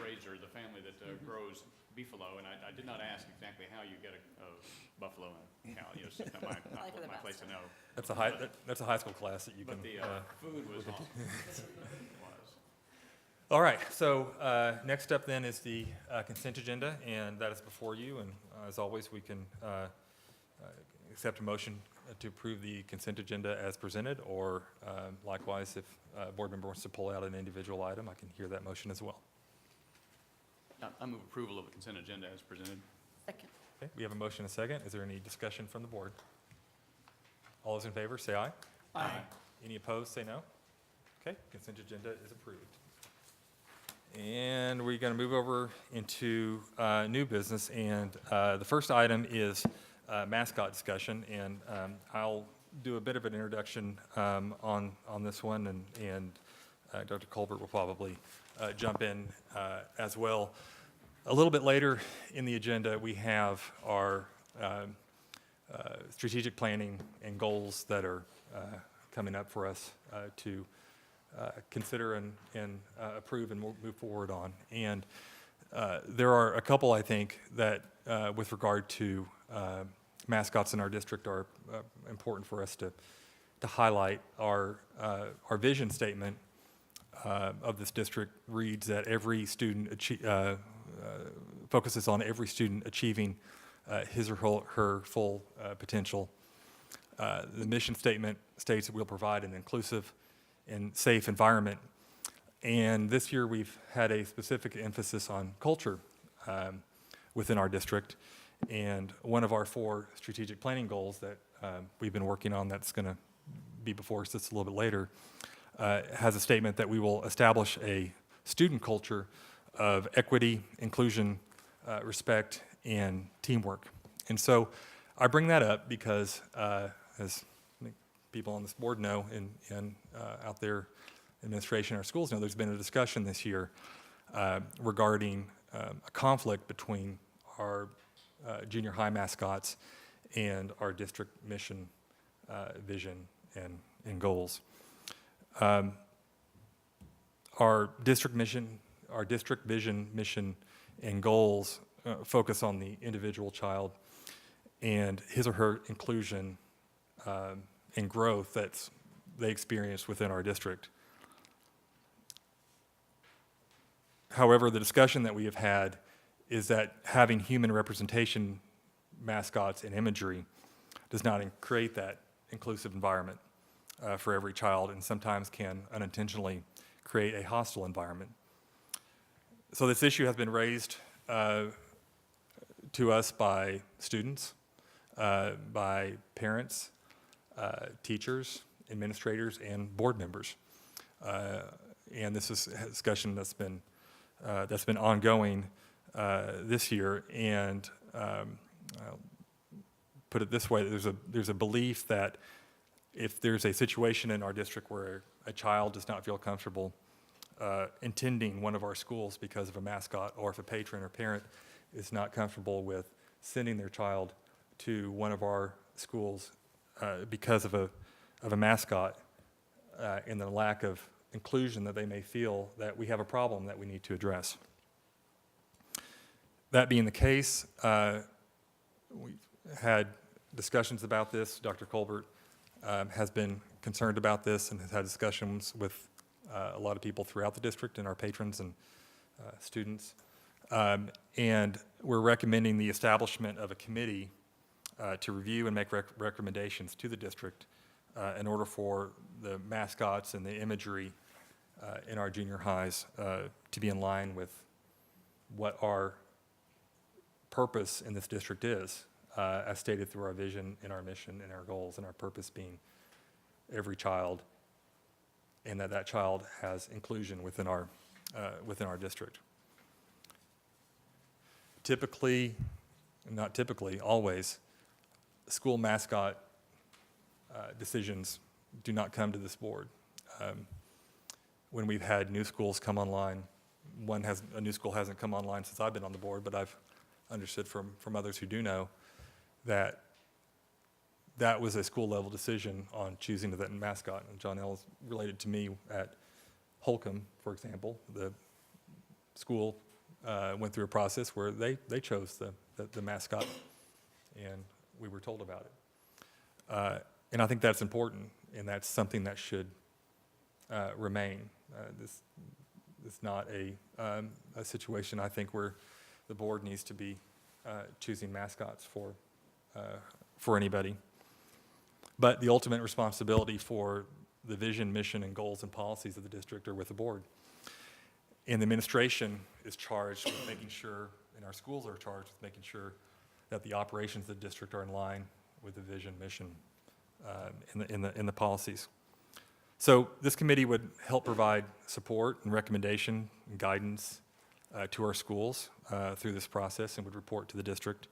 raiser, the family that grows beefalo, and I did not ask exactly how you get a buffalo and a cow. It's not my place to know. That's a high school class that you can. But the food was awesome. All right, so next up then is the consent agenda, and that is before you. And as always, we can accept a motion to approve the consent agenda as presented, or likewise, if a board member wants to pull out an individual item, I can hear that motion as well. I move approval of the consent agenda as presented. Second. Okay, we have a motion and a second. Is there any discussion from the board? All those in favor, say aye. Aye. Any opposed, say no. Okay, consent agenda is approved. And we're going to move over into new business, and the first item is mascot discussion, and I'll do a bit of an introduction on this one, and Dr. Colbert will probably jump in as well. A little bit later in the agenda, we have our strategic planning and goals that are coming up for us to consider and approve and move forward on. And there are a couple, I think, that with regard to mascots in our district are important for us to highlight. Our vision statement of this district reads that every student focuses on every student achieving his or her full potential. The mission statement states that we'll provide an inclusive and safe environment. And this year we've had a specific emphasis on culture within our district. And one of our 4 strategic planning goals that we've been working on that's going to be before us just a little bit later has a statement that we will establish a student culture of equity, inclusion, respect, and teamwork. And so I bring that up because, as I think people on this board know and out there, administration, our schools know, there's been a discussion this year regarding a conflict between our junior high mascots and our district mission, vision, and goals. Our district vision, mission, and goals focus on the individual child and his or her inclusion and growth that they experience within our district. However, the discussion that we have had is that having human representation mascots and imagery does not create that inclusive environment for every child, and sometimes can unintentionally create a hostile environment. So this issue has been raised to us by students, by parents, teachers, administrators, and board members. And this is a discussion that's been ongoing this year, and I'll put it this way: there's a belief that if there's a situation in our district where a child does not feel comfortable attending one of our schools because of a mascot, or if a patron or parent is not comfortable with sending their child to one of our schools because of a mascot, and the lack of inclusion that they may feel, that we have a problem that we need to address. That being the case, we've had discussions about this. Dr. Colbert has been concerned about this and has had discussions with a lot of people throughout the district and our patrons and students. And we're recommending the establishment of a committee to review and make recommendations to the district in order for the mascots and the imagery in our junior highs to be in line with what our purpose in this district is, as stated through our vision and our mission and our goals, and our purpose being every child, and that child has inclusion within our district. Typically, not typically, always, school mascot decisions do not come to this board. When we've had new schools come online, a new school hasn't come online since I've been on the board, but I've understood from others who do know that that was a school level decision on choosing that mascot. And John Ellis related to me at Holcomb, for example. The school went through a process where they chose the mascot, and we were told about it. And I think that's important, and that's something that should remain. This is not a situation, I think, where the board needs to be choosing mascots for anybody. But the ultimate responsibility for the vision, mission, and goals and policies of the district are with the board. And the administration is charged with making sure, and our schools are charged with making sure that the operations of the district are in line with the vision, mission, in the policies. So this committee would help provide support and recommendation and guidance to our schools through this process, and would report to the district.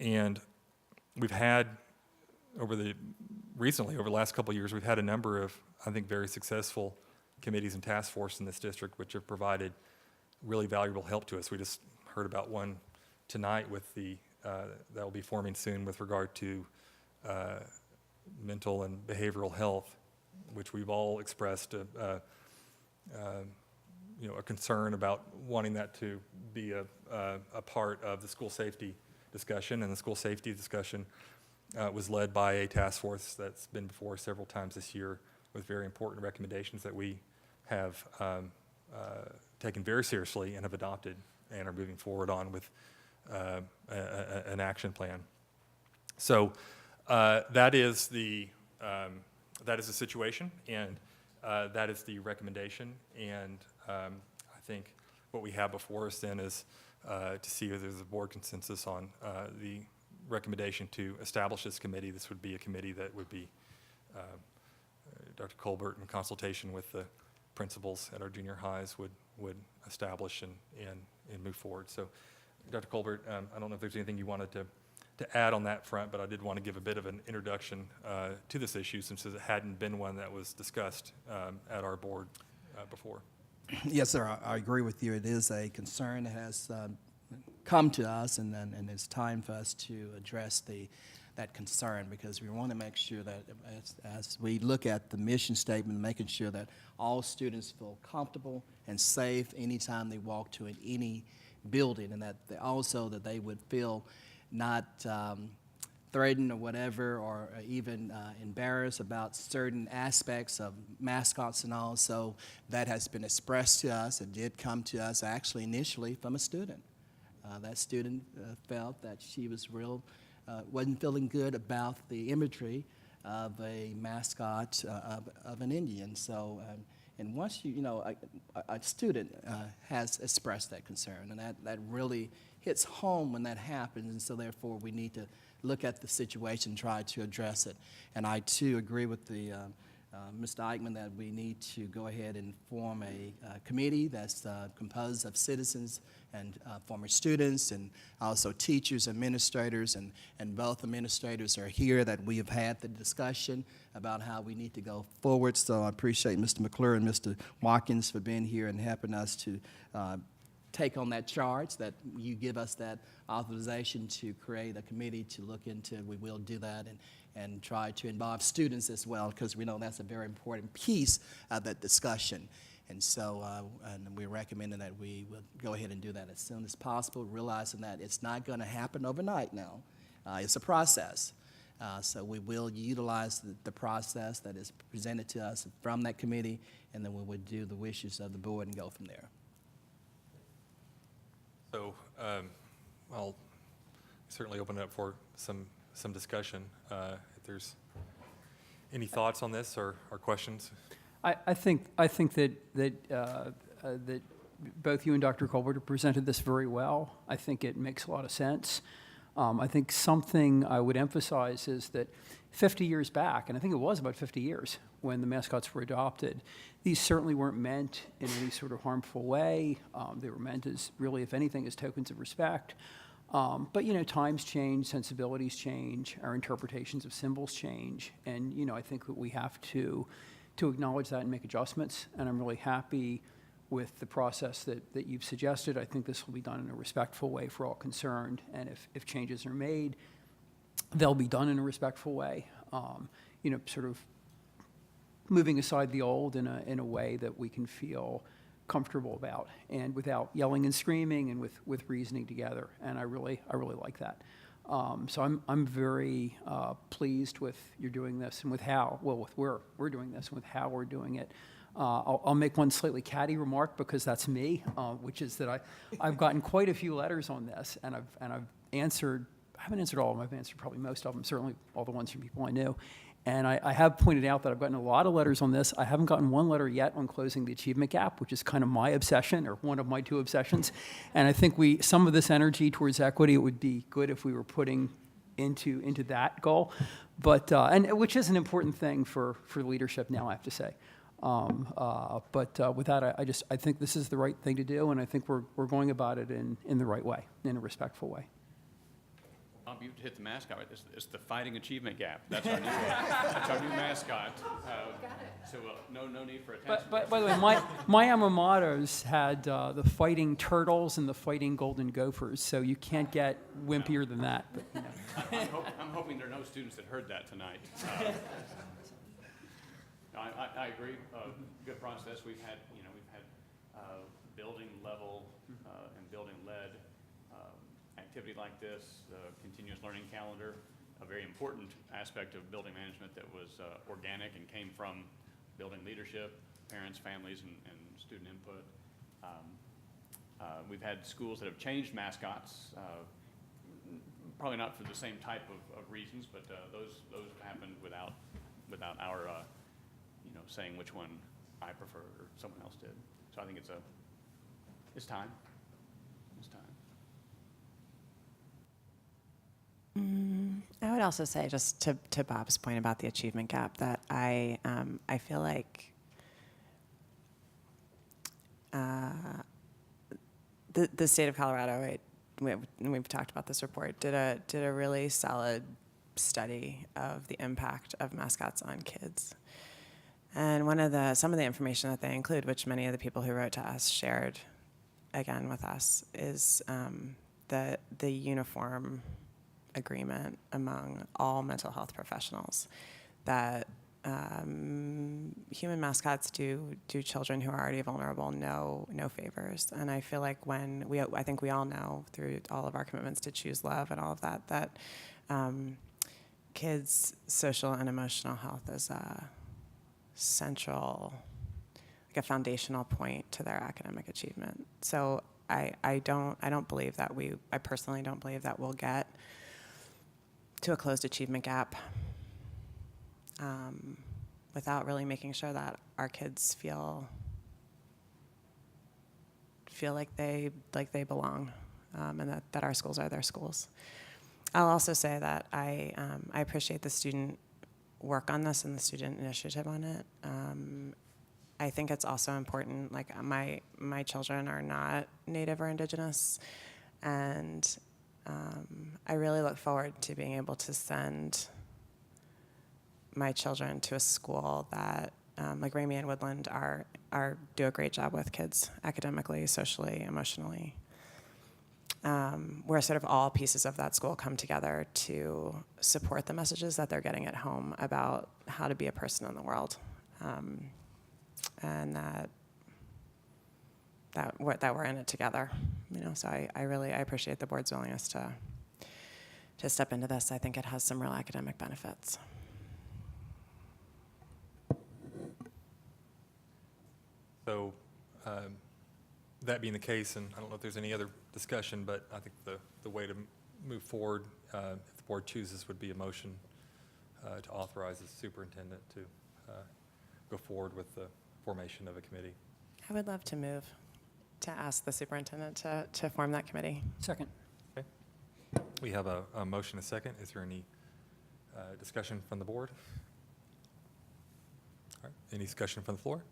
And we've had, over the last couple of years, we've had a number of, I think, very successful committees and task force in this district, which have provided really valuable help to us. We just heard about one tonight with that will be forming soon with regard to mental and behavioral health, which we've all expressed a concern about wanting that to be a part of the school safety discussion. And the school safety discussion was led by a task force that's been before several times this year, with very important recommendations that we have taken very seriously and have adopted and are moving forward on with an action plan. So that is the situation, and that is the recommendation. And I think what we have before us then is to see if there's a board consensus on the recommendation to establish this committee. This would be a committee that would be Dr. Colbert, in consultation with the principals at our junior highs, would establish and move forward. So, Dr. Colbert, I don't know if there's anything you wanted to add on that front, but I did want to give a bit of an introduction to this issue, since it hadn't been one that was discussed at our board before. Yes, sir. I agree with you. It is a concern that has come to us, and it's time for us to address that concern, because we want to make sure that as we look at the mission statement, making sure that all students feel comfortable and safe anytime they walk to any building, and that they would feel not threatened or whatever, or even embarrassed about certain aspects of mascots and all. So that has been expressed to us. It did come to us actually initially from a student. That student felt that she was wasn't feeling good about the imagery of a mascot of an Indian. So, and once a student has expressed that concern, and that really hits home when that happens, and so therefore we need to look at the situation, try to address it. And I too agree with Mr. Eichmann that we need to go ahead and form a committee that's composed of citizens and former students, and also teachers, administrators, and both administrators are here, that we have had the discussion about how we need to go forward. So I appreciate Mr. McClure and Mr. Watkins for being here and helping us to take on that charge, that you give us that authorization to create a committee to look into. We will do that and try to involve students as well, because we know that's a very important piece of that discussion. And so and we're recommending that we would go ahead and do that as soon as possible, realizing that it's not going to happen overnight now. It's a process. So we will utilize the process that is presented to us from that committee, and then we would do the wishes of the board and go from there. So I'll certainly open it up for some discussion. If there's any thoughts on this or questions? I think that both you and Dr. Colbert have presented this very well. I think it makes a lot of sense. I think something I would emphasize is that 50 years back, and I think it was about 50 years when the mascots were adopted, these certainly weren't meant in any sort of harmful way. They were meant as, really, if anything, as tokens of respect. But, times change, sensibilities change, our interpretations of symbols change, and, I think that we have to acknowledge that and make adjustments, and I'm really happy with the process that you've suggested. I think this will be done in a respectful way for all concerned, and if changes are made, they'll be done in a respectful way, sort of moving aside the old in a way that we can feel comfortable about, and without yelling and screaming, and with reasoning together, and I really like that. So I'm very pleased with you're doing this, and with where we're doing this, and with how we're doing it. I'll make one slightly catty remark, because that's me, which is that I've gotten quite a few letters on this, and I've answered. I haven't answered all of them. I've answered probably most of them, certainly all the ones from people I knew. And I have pointed out that I've gotten a lot of letters on this. I haven't gotten one letter yet on closing the achievement gap, which is kind of my obsession, or one of my two obsessions. And I think some of this energy towards equity, it would be good if we were putting into that goal. But and which is an important thing for leadership now, I have to say. But with that, I think this is the right thing to do, and I think we're going about it in the right way, in a respectful way. Bob, you hit the mascot. It's the Fighting Achievement Gap. That's our new mascot. So no need for attention. But by the way, my alma maters had the Fighting Turtles and the Fighting Golden Gophers, so you can't get wimpier than that. But, I'm hoping there are no students that heard that tonight. I agree. Good process. We've had building level and building led activity like this, the continuous learning calendar, a very important aspect of building management that was organic and came from building leadership, parents, families, and student input. We've had schools that have changed mascots, probably not for the same type of reasons, but those happened without our saying which one I prefer or someone else did. So I think it's time. It's time. also say, just to Bob's point about the achievement gap, that I feel like the state of Colorado, we've talked about this report, did a really solid study of the impact of mascots on kids. And some of the information that they include, which many of the people who wrote to us shared again with us, is the uniform agreement among all mental health professionals that human mascots do children who are already vulnerable no favors. And I feel like I think we all know through all of our commitments to choose love and all of that kids' social and emotional health is a central, like a foundational point to their academic achievement. So I personally don't believe that we'll get to a closed achievement gap without really making sure that our kids feel like they belong, and that our schools are their schools. I'll also say that I appreciate the student work on this and the student initiative on it. I think it's also important, like my children are not Native or Indigenous, and I really look forward to being able to send my children to a school that, like Ramey and Woodland, do a great job with kids academically, socially, emotionally, where sort of all pieces of that school come together to support the messages that they're getting at home about how to be a person in the world, and that we're in it together, So I really appreciate the board's willingness to step into this. I think it has some real academic benefits. So that being the case, and I don't know if there's any other discussion, but I think the way to move forward, if the board chooses, would be a motion to authorize the superintendent to go forward with the formation of a committee. I would love to move to ask the superintendent to form that committee. Second. Okay. We have a motion, a second. Is there any discussion from the board? All right. Any discussion from the floor?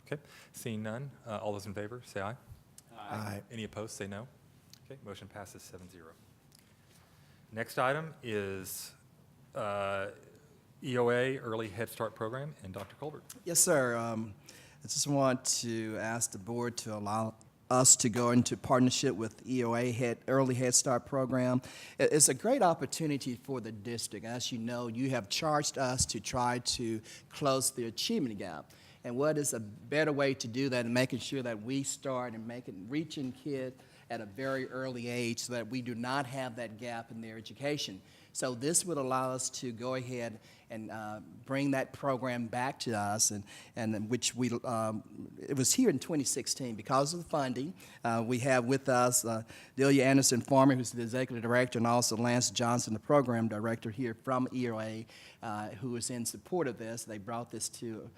Okay. Seeing none, all those in favor, say aye. Aye. Any opposed, say no. Okay. Motion passes 7-0. Next item is EOA, Early Head Start Program, and Dr. Colbert. Yes, sir. I just want to ask the board to allow us to go into partnership with EOA Early Head Start Program. It's a great opportunity for the district. As you know, you have charged us to try to close the achievement gap. And what is a better way to do that than making sure that we start and reaching kids at a very early age so that we do not have that gap in their education. So this would allow us to go ahead and bring that program back to us, and which it was here in 2016 because of the funding. We have with us Delia Anderson Farmer, who's the executive director, and also Lance Johnson, the program director here from EOA, who is in support of this. They brought this to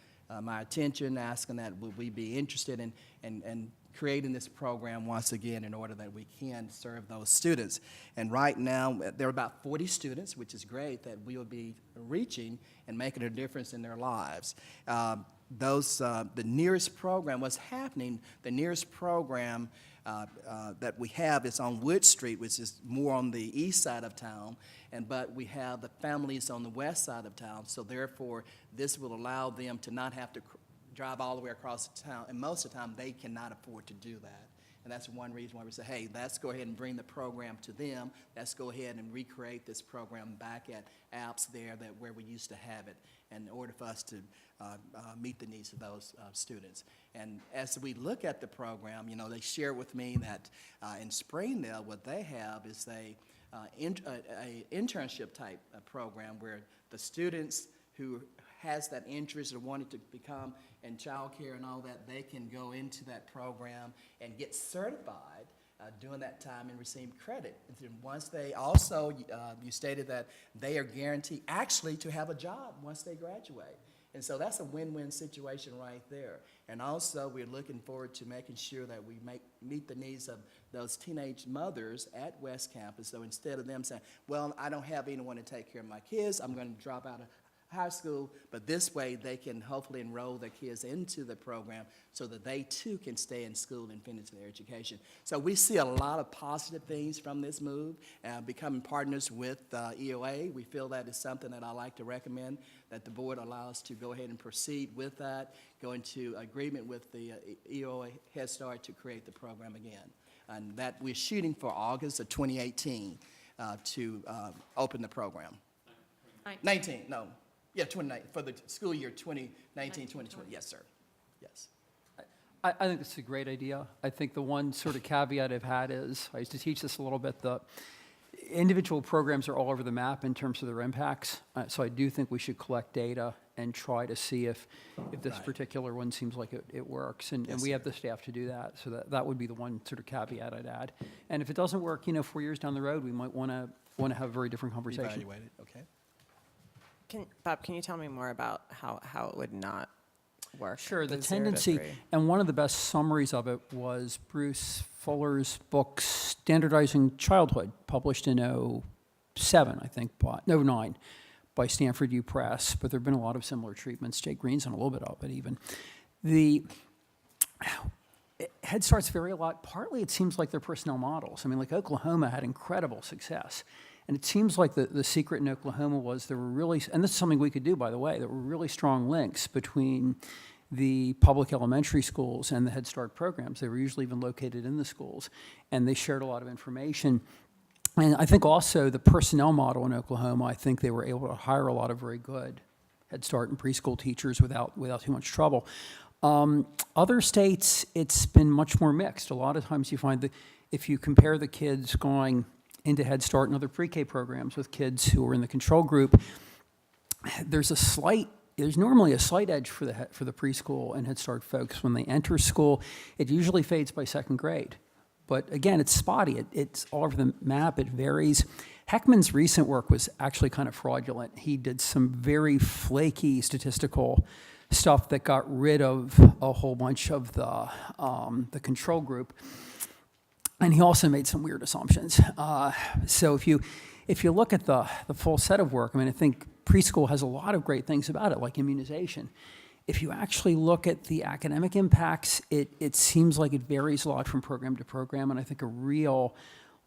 my attention, asking that would we be interested in creating this program once again in order that we can serve those students. And right now, there are about 40 students, which is great, that we will be reaching and making a difference in their lives. The nearest program, what's happening, the nearest program that we have is on Wood Street, which is more on the east side of town, but we have the families on the west side of town, so therefore this will allow them to not have to drive all the way across the town, and most of the time they cannot afford to do that. And that's one reason why we say, hey, let's go ahead and bring the program to them. Let's go ahead and recreate this program back at Alps there where we used to have it in order for us to meet the needs of those students. And as we look at the program, they share with me that in Springdale, what they have is a internship type program where the students who has that interest or wanted to become in child care and all that, they can go into that program and get certified during that time and receive credit. And once they also, you stated that they are guaranteed actually to have a job once they graduate. And so that's a win-win situation right there. And also, we're looking forward to making sure that we meet the needs of those teenage mothers at West Campus. So instead of them saying, well, I don't have anyone to take care of my kids, I'm going to drop out of high school, but this way they can hopefully enroll their kids into the program so that they too can stay in school and finish their education. So we see a lot of positive things from this move. Becoming partners with EOA, we feel that is something that I like to recommend, that the board allows to go ahead and proceed with that, go into agreement with the EOA Head Start to create the program again. And that we're shooting for August of 2018 to open the program. 19, no. Yeah, 29, for the school year 2019, 2020. Yes, sir. Yes. I think it's a great idea. I think the one sort of caveat I've had is, I used to teach this a little bit, the individual programs are all over the map in terms of their impacts. So I do think we should collect data and try to see if this particular one seems like it works. And we have the staff to do that. So that would be the one sort of caveat I'd add. And if it doesn't work, 4 years down the road, we might want to have a very different conversation. Evaluate it, okay. Bob, can you tell me more about how it would not work? Sure, the 0 to tendency, 3? and one of the best summaries of it was Bruce Fuller's book, Standardizing Childhood, published in 07, I think, 09, by Stanford U Press, but there have been a lot of similar treatments. Jake Green's done a little bit of it even. Head Starts vary a lot. Partly it seems like they're personnel models. I mean, like Oklahoma had incredible success. And it seems like the secret in Oklahoma was there were really, and this is something we could do, by the way, there were really strong links between the public elementary schools and the Head Start programs. They were usually even located in the schools, and they shared a lot of information. And I think also the personnel model in Oklahoma, I think they were able to hire a lot of very good Head Start and preschool teachers without too much trouble. Other states, it's been much more mixed. A lot of times you find that if you compare the kids going into Head Start and other pre-K programs with kids who are in the control group, there's normally a slight edge for the preschool and Head Start folks when they enter school. It usually fades by second grade. But again, it's spotty. It's all over the map. It varies. Heckman's recent work was actually kind of fraudulent. He did some very flaky statistical stuff that got rid of a whole bunch of the control group. And he also made some weird assumptions. So if you look at the full set of work, I mean, I think preschool has a lot of great things about it, like immunization. If you actually look at the academic impacts, it seems like it varies a lot from program to program, and I think a real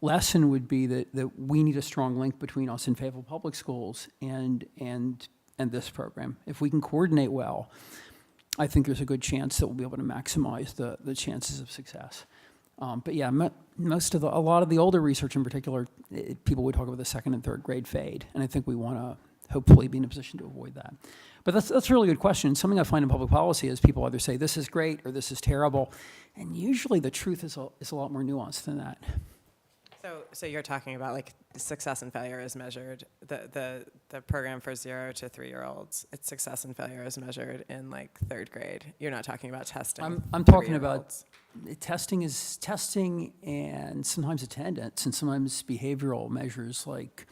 lesson would be that we need a strong link between us and Fayetteville Public Schools and this program. If we can coordinate well, I think there's a good chance that we'll be able to maximize the chances of success. But yeah, a lot of the older research in particular, people would talk about the second and third grade fade, and I think we want to hopefully be in a position to avoid that. But that's a really good question. Something I find in public policy is people either say this is great or this is terrible, and usually the truth is a lot more nuanced than that. So you're talking about like success and failure is measured, the program for 0 to 3-year-olds, its success and failure is measured in like third grade. You're not talking about testing. I'm talking about testing and sometimes attendance and sometimes behavioral measures like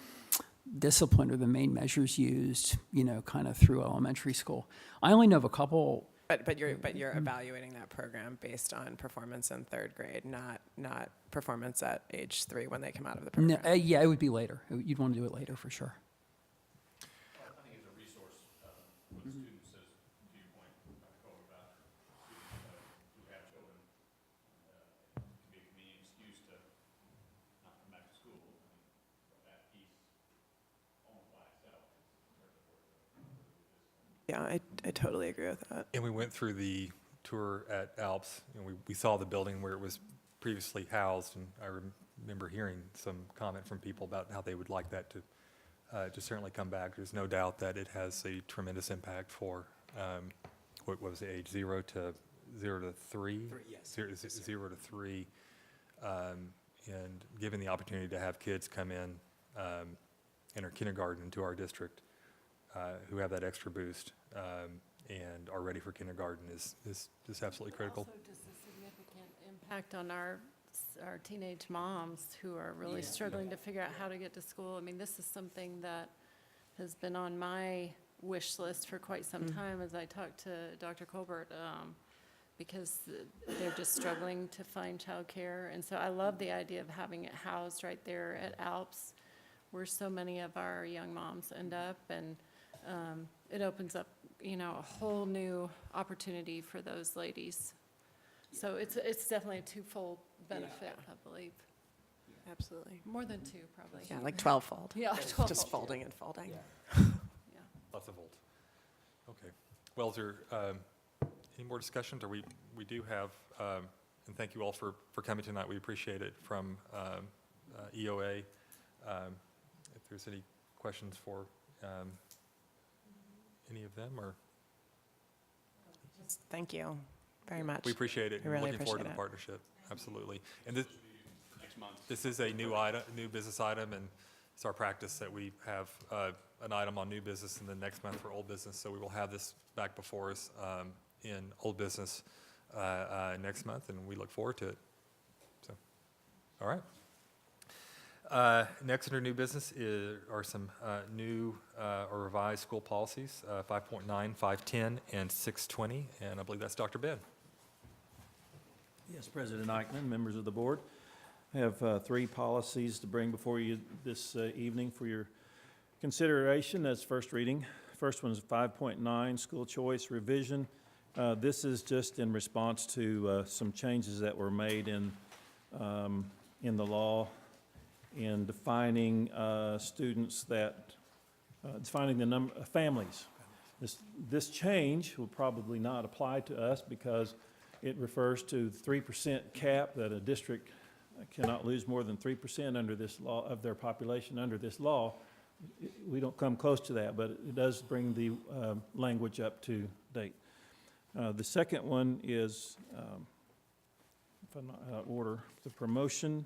discipline are the main measures used, kind of through elementary school. I only know of a couple. But you're evaluating that program based on performance in third grade, not performance at age 3 when they come out of the program. No, yeah, it would be later. You'd want to do it later for sure. I think it's a resource when a student says, to your point, about students who have children, it can be a convenient excuse to not come back to school. That piece almost by itself. Yeah, I totally agree with that. And we went through the tour at Alps, we saw the building where it was previously housed, and I remember hearing some comment from people about how they would like that to certainly come back. There's no doubt that it has a tremendous impact for, what was the age, 0 to 3? Yes. 0 to 3, and given the opportunity to have kids come in our kindergarten into our district, who have that extra boost and are ready for kindergarten is absolutely critical. Also just a significant impact on our teenage moms who are really struggling to figure out how to get to school. I mean, this is something that has been on my wish list for quite some time, as I talked to Dr. Colbert, because they're just struggling to find childcare. And so I love the idea of having it housed right there at Alps, where so many of our young moms end up, and it opens up, you know, a whole new opportunity for those ladies. So it's definitely a twofold benefit, I believe. Absolutely. More than two, probably. Yeah, like 12-fold. Yeah, 12-fold. Just folding and folding. Yeah. Lots of volt. Okay. Well, is there any more discussions? Or we do have, and thank you all for coming tonight. We appreciate it, from EOA. If there's any questions for any of them, or? Thank you very much. We appreciate it. We really Looking forward to the appreciate it. partnership. Absolutely. And this is a new item, new business item, and it's our practice that we have an item on new business and then next month for old business. So we will have this back before us in old business next month, and we look forward to it. So, all right. Next under new business are some new or revised school policies, 5.9, 510, and 620, and I believe that's Dr. Ben. Yes, President Eichmann, members of the board. I have 3 policies to bring before you this evening for your consideration as first reading. First one is 5.9, school choice revision. This is just in response to some changes that were made in the law in defining students that, defining the number of families. This change will probably not apply to us because it refers to the 3% cap that a district cannot lose more than 3% under this law of their population under this law. We don't come close to that, but it does bring the language up to date. The second one is, if I'm not out of order, the promotion,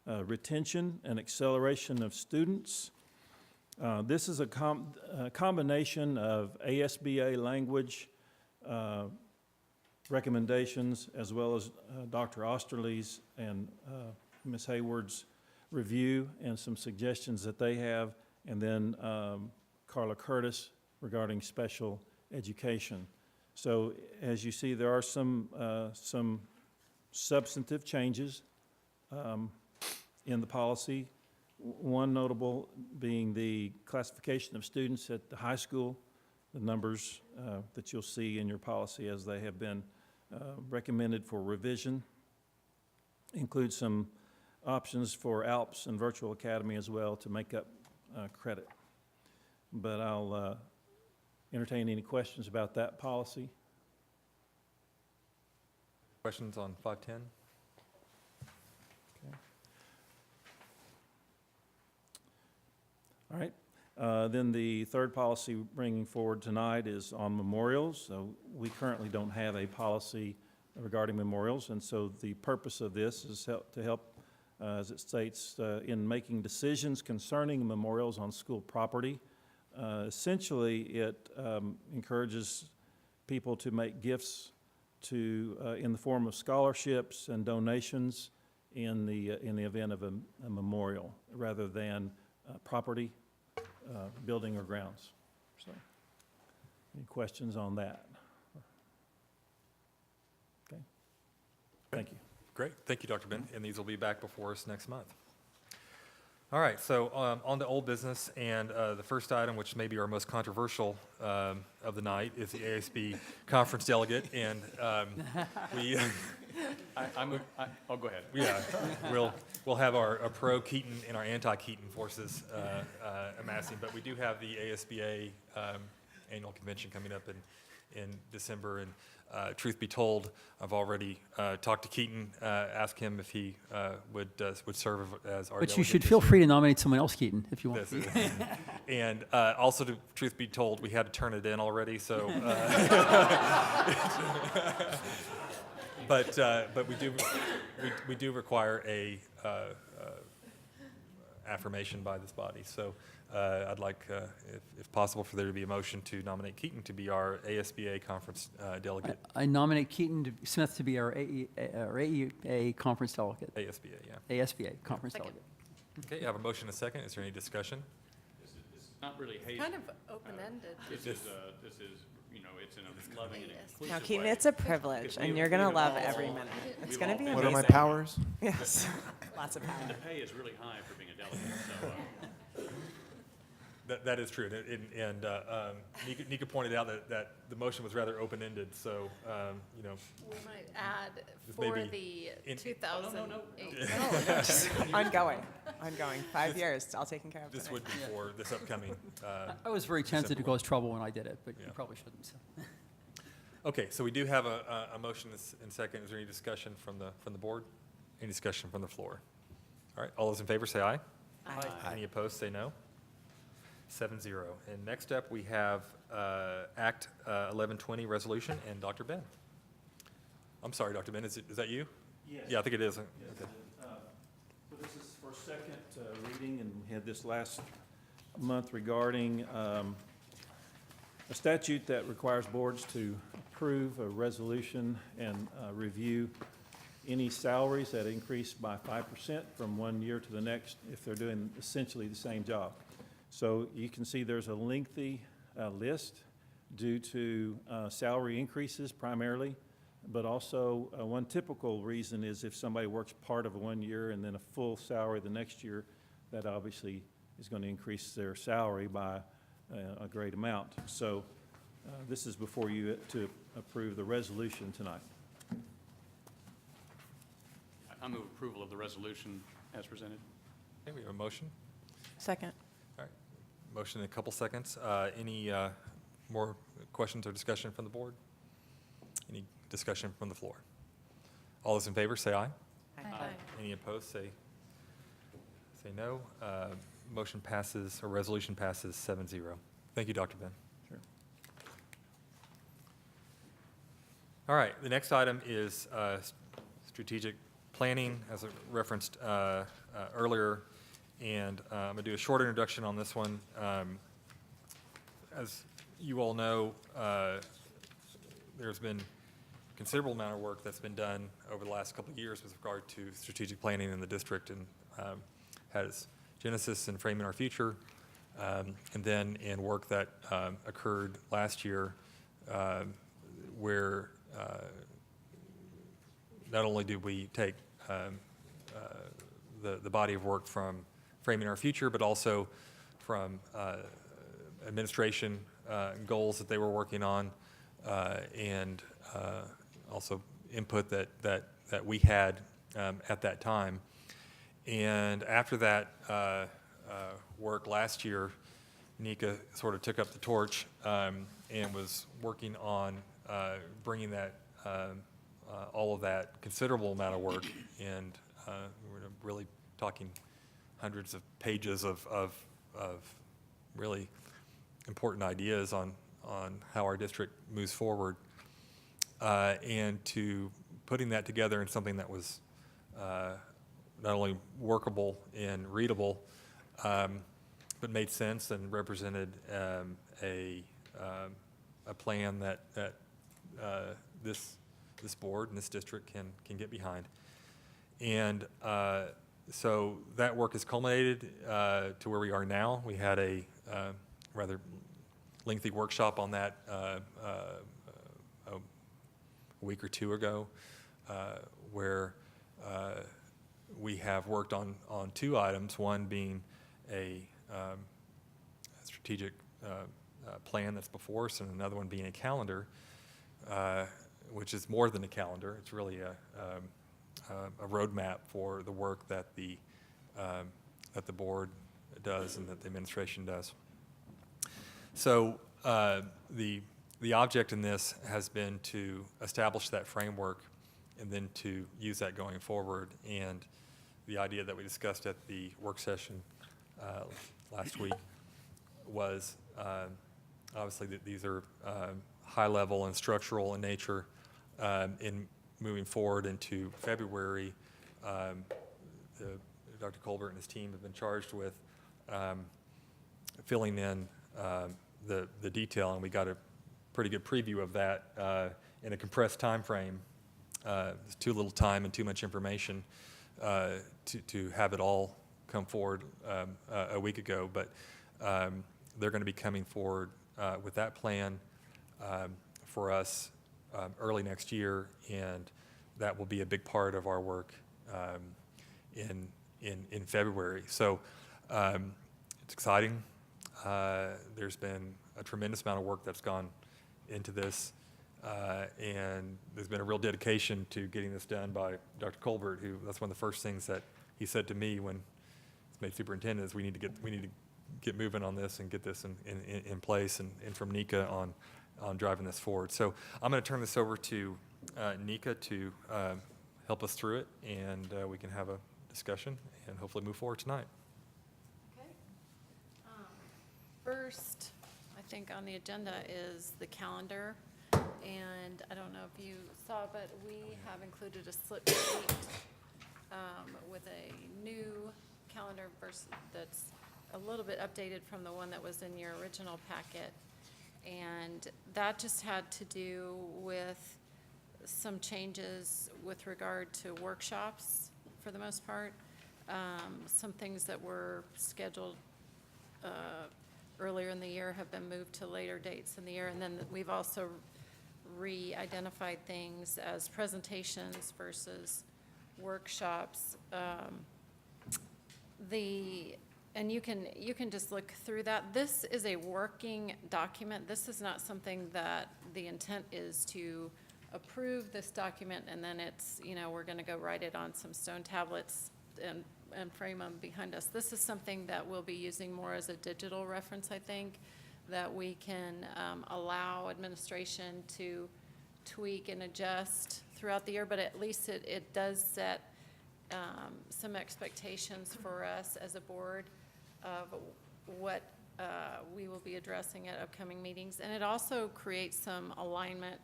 retention, and acceleration of students. This is a combination of ASBA language, recommendations, as well as Dr. Osterly's and Ms. Hayward's review and some suggestions that they have, and then Carla Curtis regarding special education. So as you see, there are some substantive changes in the policy. One notable being the classification of students at the high school, the numbers that you'll see in your policy as they have been recommended for revision. Include some options for ALPS and Virtual Academy as well to make up credit. But I'll entertain any questions about that policy. Questions on 510? Okay. All right. Then the third policy bringing forward tonight is on memorials. So we currently don't have a policy regarding memorials, and so the purpose of this is to help, as it states, in making decisions concerning memorials on school property. Essentially, it encourages people to make gifts to in the form of scholarships and donations in the event of a memorial, rather than property, building, or grounds. So, any questions on that? Okay. Thank you. Great. Thank you, Dr. Ben. And these will be back before us next month. All right, so on to old business, and the first item, which may be our most controversial of the night, is the ASB conference delegate, and we. I'll go ahead. Yeah, we'll have our pro Keaton and our anti Keaton forces amassing, but we do have the ASBA annual convention coming up in December, and truth be told, I've already talked to Keaton, asked him if he would serve as our. But you should feel free to nominate someone else, Keaton, if you want. And also, truth be told, we had to turn it in already, so. But we do require a affirmation by this body. So I'd like, if possible, for there to be a motion to nominate Keaton to be our ASBA conference delegate. I nominate Keaton Smith to be our AEA conference delegate. ASBA, yeah. ASBA conference delegate. Okay, I have a motion and a second. Is there any discussion? Not really hazing. Kind of open-ended. This is, it's in a loving and inclusive Now, Keaton, way. it's a privilege, Because and we- you're going to we've love all- every minute. It's we've going to all be been- amazing. What are my powers? Yes, lots of power. And the pay is really high for being a delegate, so, That is true, and Nika pointed out that the motion was rather open-ended, so, We might add This for may the be in- 2008. Ongoing. 5 years, all taken care of. This tonight. would be for this upcoming. I was very tempted to December cause trouble when I did it, but you Yeah. probably shouldn't. So. Okay, so we do have a motion and second. Is there any discussion from the board? Any discussion from the floor? All right, all those in favor say aye. Aye. Any opposed, say no. 7-0. And next up, we have Act 1120 resolution and Dr. Ben. I'm sorry, Dr. Ben, is that you? Yes. Yeah, I think it is. Yes, Okay. So this is for second reading, and we had this last month regarding a statute that requires boards to approve a resolution and review any salaries that increase by 5% from one year to the next if they're doing essentially the same job. So you can see there's a lengthy list due to salary increases primarily, but also one typical reason is if somebody works part of 1 year and then a full salary the next year, that obviously is going to increase their salary by a great amount. So this is before you to approve the resolution tonight. I move approval of the resolution as presented. Okay, we have a motion. Second. All right, motion in a couple seconds. Any more questions or discussion from the board? Any discussion from the floor? All those in favor, say aye. Aye. Any opposed, say no. Motion passes, or resolution passes 7-0. Thank you, Dr. Ben. Sure. All right, the next item is strategic planning, as I referenced earlier, and I'm going to do a short introduction on this one. As you all know, there's been a considerable amount of work that's been done over the last couple of years with regard to strategic planning in the district, and has genesis in framing our future, and then in work that occurred last year where not only did we take the body of work from framing our future, but also from administration goals that they were working on, and also input that we had at that time. And after that work last year, Nika sort of took up the torch and was working on bringing that all of that considerable amount of work, and we're really talking hundreds of pages of really important ideas on how our district moves forward, and to putting that together in something that was not only workable and readable, but made sense and represented a plan that this board and this district can get behind. And so that work has culminated to where we are now. We had a rather lengthy workshop on that a week or two ago, where we have worked on two items, one being a strategic plan that's before us, and another one being a calendar, which is more than a calendar. It's really a roadmap for the work that the board does and that the administration does. So the object in this has been to establish that framework and then to use that going forward. And the idea that we discussed at the work session last week was obviously that these are high level and structural in nature. In moving forward into February, Dr. Colbert and his team have been charged with filling in the detail, and we got a pretty good preview of that in a compressed time frame. There's too little time and too much information to have it all come forward a week ago, but they're going to be coming forward with that plan for us early next year, and that will be a big part of our work in February. So it's exciting. There's been a tremendous amount of work that's gone into this, and there's been a real dedication to getting this done by Dr. Colbert, who, that's one of the first things that he said to me when he's made superintendent, is we need to get moving on this and get this in place, and from Nika on driving this forward. So I'm going to turn this over to Nika to help us through it, and we can have a discussion and hopefully move forward tonight. Okay. First, I think on the agenda is the calendar, and I don't know if you saw, but we have included a slip sheet with a new calendar versus that's a little bit updated from the one that was in your original packet, and that just had to do with some changes with regard to workshops for the most part. Some things that were scheduled earlier in the year have been moved to later dates in the year, and then we've also re-identified things as presentations versus workshops. And you can just look through that. This is a working document. This is not something that the intent is to approve this document and then it's, we're going to go write it on some stone tablets and frame them behind us. This is something that we'll be using more as a digital reference, I think, that we can allow administration to tweak and adjust throughout the year, but at least it does set some expectations for us as a board of what we will be addressing at upcoming meetings. And it also creates some alignment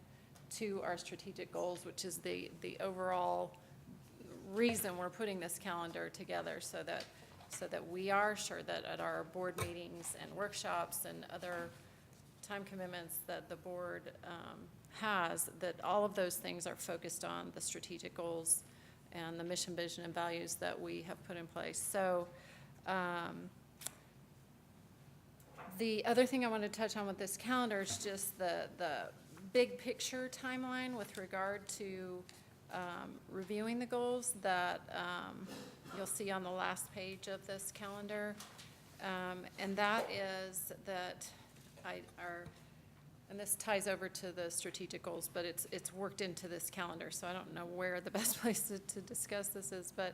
to our strategic goals, which is the overall reason we're putting this calendar together, so that we are sure that at our board meetings and workshops and other time commitments that the board has, that all of those things are focused on the strategic goals and the mission, vision, and values that we have put in place. So the other thing I want to touch on with this calendar is just the big picture timeline with regard to reviewing the goals that you'll see on the last page of this calendar. And that is that and this ties over to the strategic goals, but it's worked into this calendar, so I don't know where the best place to discuss this is, but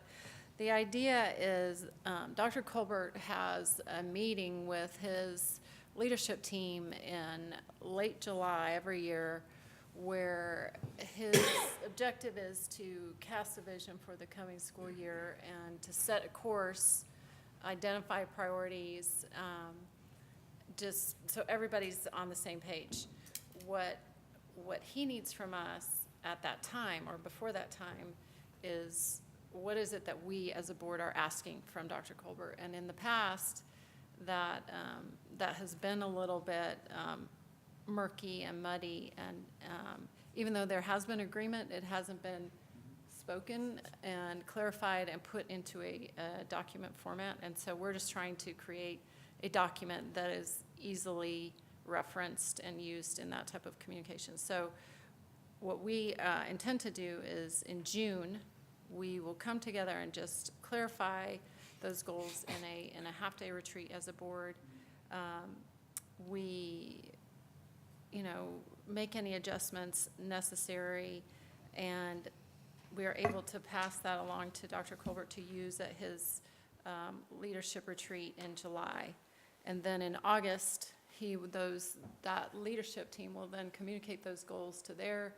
the idea is Dr. Colbert has a meeting with his leadership team in late July every year, where his objective is to cast a vision for the coming school year and to set a course, identify priorities, just so everybody's on the same page. What he needs from us at that time or before that time is, what is it that we as a board are asking from Dr. Colbert? And in the past, that has been a little bit murky and muddy, and even though there has been agreement, it hasn't been spoken and clarified and put into a document format. And so we're just trying to create a document that is easily referenced and used in that type of communication. So what we intend to do is in June, we will come together and just clarify those goals in a half-day retreat as a board. We make any adjustments necessary, and we are able to pass that along to Dr. Colbert to use at his leadership retreat in July. And then in August, that leadership team will then communicate those goals to their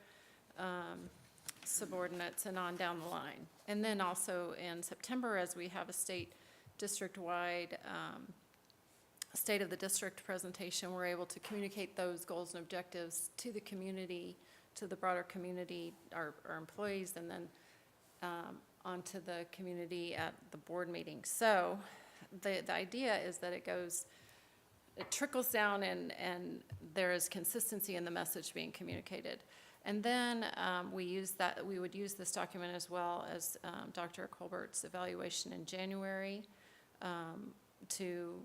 subordinates and on down the line. And then also in September, as we have a state district-wide state of the district presentation, we're able to communicate those goals and objectives to the community, to the broader community, our employees, and then onto the community at the board meeting. So the idea is that it trickles down and there is consistency in the message being communicated. And then we would use this document as well as Dr. Colbert's evaluation in January to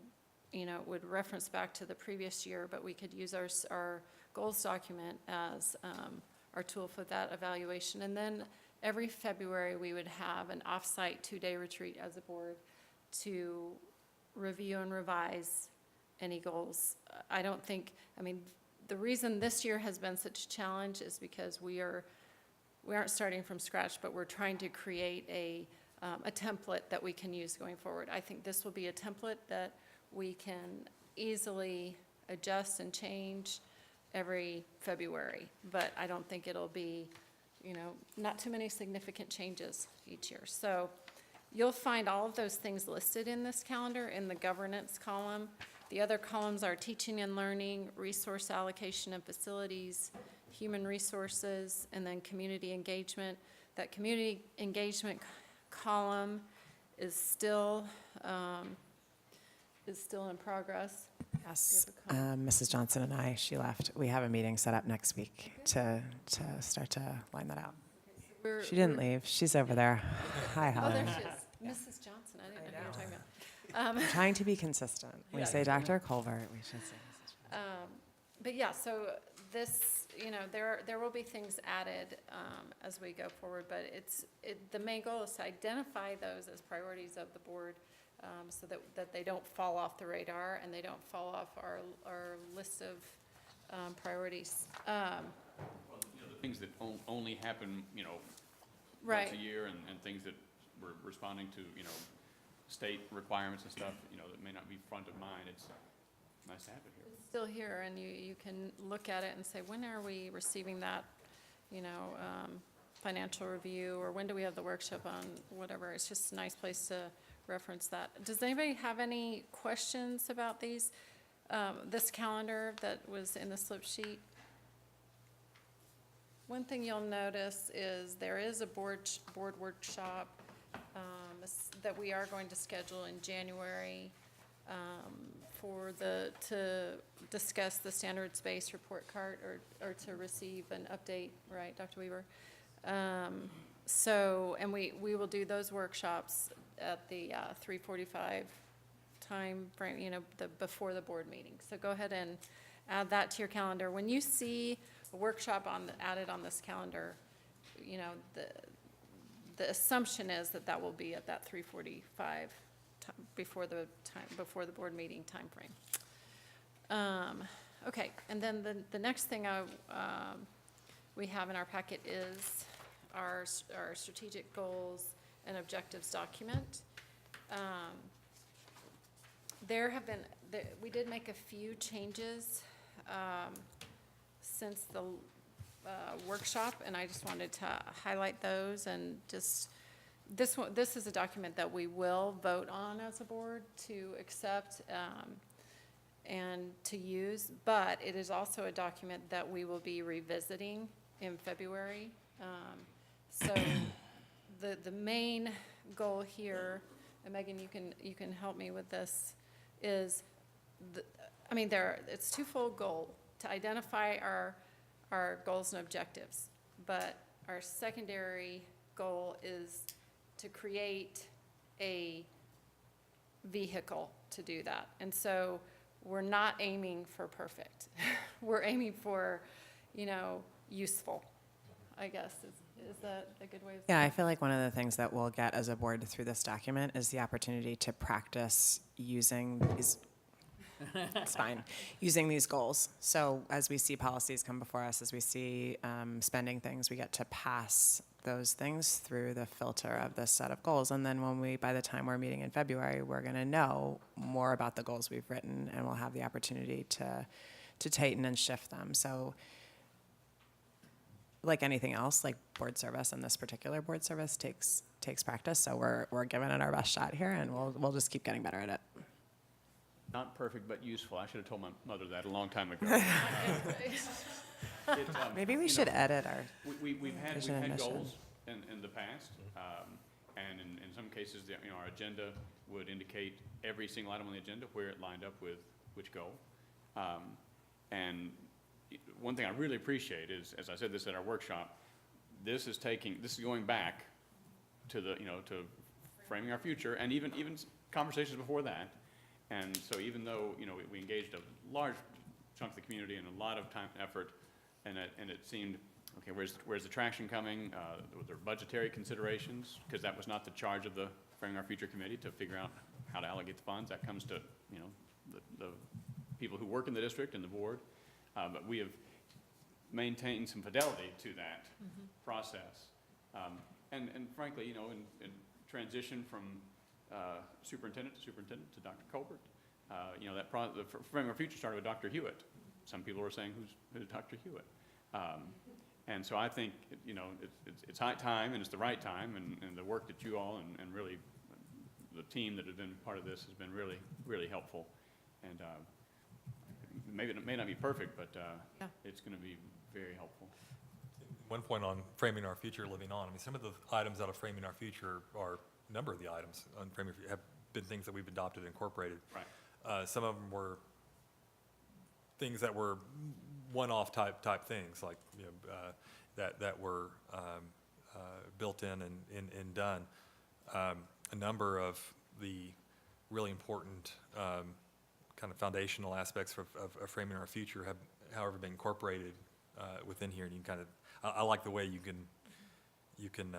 would reference back to the previous year, but we could use our goals document as our tool for that evaluation. And then every February, we would have an off-site 2-day retreat as a board to review and revise any goals. I mean, the reason this year has been such a challenge is because we aren't starting from scratch, but we're trying to create a template that we can use going forward. I think this will be a template that we can easily adjust and change every February, but I don't think it'll be, not too many significant changes each year. So you'll find all of those things listed in this calendar in the governance column. The other columns are teaching and learning, resource allocation and facilities, human resources, and then community engagement. That community engagement column is still in progress. Yes, Mrs. Johnson and I, she left. We have a meeting set up next week to start to line that out. She didn't leave. She's over there. Hi, Oh, Helen. there she is. Mrs. Johnson, I didn't know who you were talking about. I'm trying to be consistent. We say Dr. Colbert, we should say Mrs. Johnson. But yeah, so this, there will be things added as we go forward, but the main goal is to identify those as priorities of the board so that they don't fall off the radar and they don't fall off our list of priorities. Well, the things that only happen, Right. once a year and things that we're responding to, state requirements and stuff, that may not be front of mind. It's nice to have it here. It's still here, and you can look at it and say, when are we receiving that, financial review, or when do we have the workshop on whatever? It's just a nice place to reference that. Does anybody have any questions about this calendar that was in the slip sheet? One thing you'll notice is there is a board workshop that we are going to schedule in January to discuss the standards-based report card or to receive an update, right, Dr. Weaver? And we will do those workshops at the 3:45 time frame, before the board meeting. So go ahead and add that to your calendar. When you see a workshop added on this calendar, the assumption is that will be at that 3:45 before the board meeting time frame. Okay, and then the next thing we have in our packet is our strategic goals and objectives document. We did make a few changes since the workshop, and I just wanted to highlight those and just, this is a document that we will vote on as a board to accept and to use, but it is also a document that we will be revisiting in February. So the main goal here, and Megan, you can help me with this, is it's twofold goal: to identify our goals and objectives, but our secondary goal is to create a vehicle to do that. And so we're not aiming for perfect. We're aiming for, useful, I guess. Is that a good way of saying it? Yeah, I feel like one of the things that we'll get as a board through this document is the opportunity to practice using these it's fine, using these goals. So as we see policies come before us, as we see spending things, we get to pass those things through the filter of this set of goals. And then by the time we're meeting in February, we're going to know more about the goals we've written, and we'll have the opportunity to tighten and shift them. So like anything else, like board service, and this particular board service takes practice. So we're giving it our best shot here, and we'll just keep getting better at it. Not perfect, but useful. I should have told my mother that a long time ago. Maybe we should edit our We've had vision and mission. goals in the past, and in some cases, our agenda would indicate every single item on the agenda where it lined up with which goal. And one thing I really appreciate is, as I said this at our workshop, this is going back to to framing our future, and even conversations before that, And so even though, you know, we engaged a large chunk of the community and a lot of time and effort, and it seemed, okay, where's the traction coming? Were there budgetary considerations? Because that was not the charge of the Framing Our Future Committee, to figure out how to allocate the funds. That comes to, you know, the people who work in the district and the board. But we have maintained some fidelity to that process. And frankly, you know, in transition from superintendent to Dr. Colbert, you know, the Framing Our Future started with Dr. Hewitt. Some people were saying, who's Dr. Hewitt? And so I think, you know, it's high time, and it's the right time, and the work that you all and really the team that has been part of this has been really, really helpful. And maybe it may not be perfect, but it's going to be very helpful. One point on Framing Our Future, living on. I mean, some of the items out of Framing Our Future are, a number of the items on Framing Our Future have been things that we've adopted and incorporated. Right. Some of them were things that were one-off type things, like, you know, that were built in and done. A number of the really important kind of foundational aspects of Framing Our Future have, however, been incorporated within here, and you can kind of, I like the way you can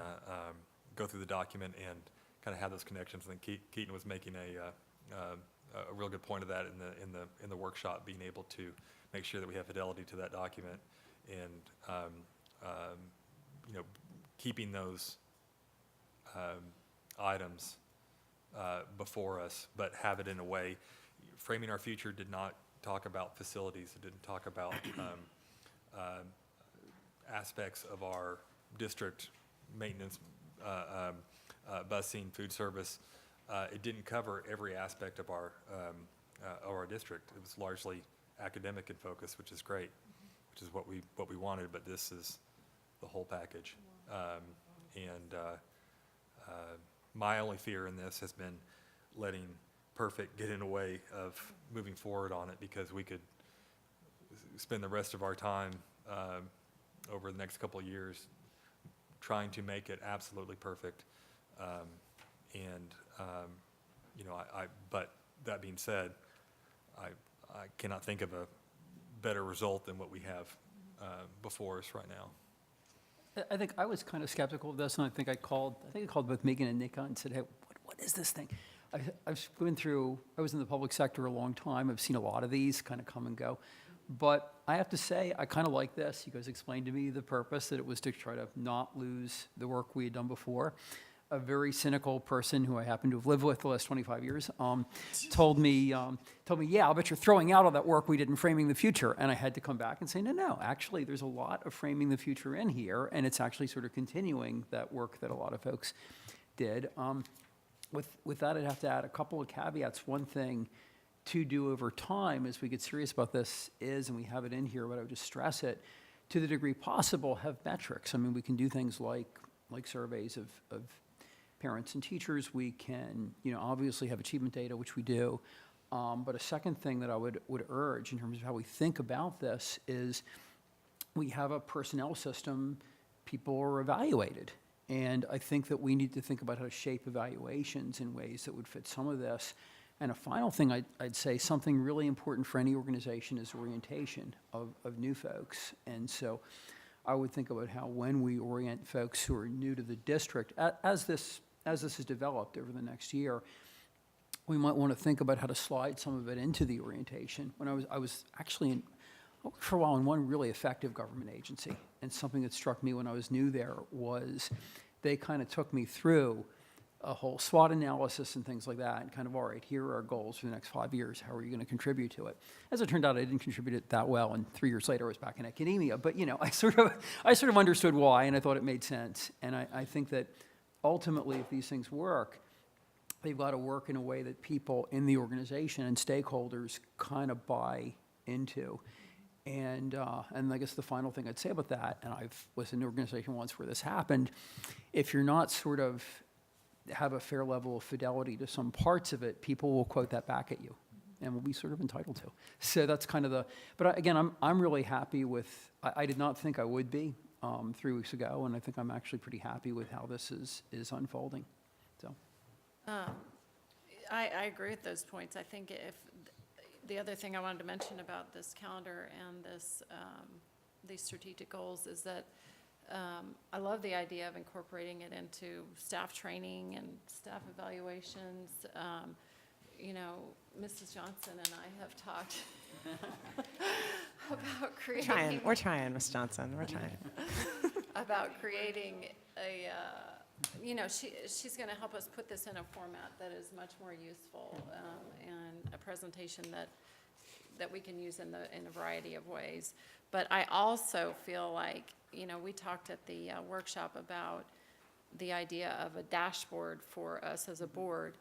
go through the document and kind of have those connections. I think Keaton was making a real good point of that in the workshop, being able to make sure that we have fidelity to that document, and you know, keeping those items before us, but have it in a way. Framing Our Future did not talk about facilities. It didn't talk about aspects of our district maintenance, busing, food service. It didn't cover every aspect of our district. It was largely academic in focus, which is great, which is what we wanted. But this is the whole package, my only fear in this has been letting perfect get in the way of moving forward on it, because we could spend the rest of our time over the next couple of years trying to make it absolutely perfect. You know, but that being said, I cannot think of a better result than what we have before us right now. I think I was kind of skeptical of this, and I think I called both Megan and Nick and said, hey, what is this thing? I was in the public sector a long time. I've seen a lot of these kind of come and go. But I have to say, I kind of like this. You guys explained to me the purpose, that it was to try to not lose the work we had done before. A very cynical person who I happen to have lived with the last 25 years told me, yeah, I'll bet you're throwing out all that work we did in Framing the Future. And I had to come back and say, no, actually, there's a lot of Framing the Future in here, and it's actually sort of continuing that work that a lot of folks did. With that, I'd have to add a couple of caveats. One thing to do over time as we get serious about this is, and we have it in here, but I would just stress it, to the degree possible, have metrics. I mean, we can do things like surveys of parents and teachers. We can, you know, obviously have achievement data, which we do. But a second thing that I would urge in terms of how we think about this is we have a personnel system. People are evaluated. And I think that we need to think about how to shape evaluations in ways that would fit some of this. And a final thing I'd say, something really important for any organization is orientation of new folks. And so I would think about how, when we orient folks who are new to the district, as this is developed over the next year, we might want to think about how to slide some of it into the orientation. When I was actually I worked for a while in one really effective government agency, and something that struck me when I was new there was they kind of took me through a whole SWOT analysis and things like that, and kind of, all right, here are our goals for the next 5 years. How are you going to contribute to it? As it turned out, I didn't contribute it that well, and 3 years later, I was back in academia. But you know, I sort of understood why, and I thought it made sense. And I think that ultimately, if these things work, they've got to work in a way that people in the organization and stakeholders kind of buy into. And I guess the final thing I'd say about that, and I was in an organization once where this happened, if you're not sort of have a fair level of fidelity to some parts of it, people will quote that back at you, and will be sort of entitled to. So that's kind of but again, I'm really happy with, I did not think I would be 3 weeks ago, and I think I'm actually pretty happy with how this is unfolding, so. I agree with those points. I think if, the other thing I wanted to mention about this calendar and this, these strategic goals is that I love the idea of incorporating it into staff training and staff evaluations. You know, Mrs. Johnson and I have talked about creating. We're trying, Miss Johnson, we're trying. About creating a, you know, she's going to help us put this in a format that is much more useful and a presentation that we can use in a variety of ways. But I also feel like, you know, we talked at the workshop about the idea of a dashboard for us as a board.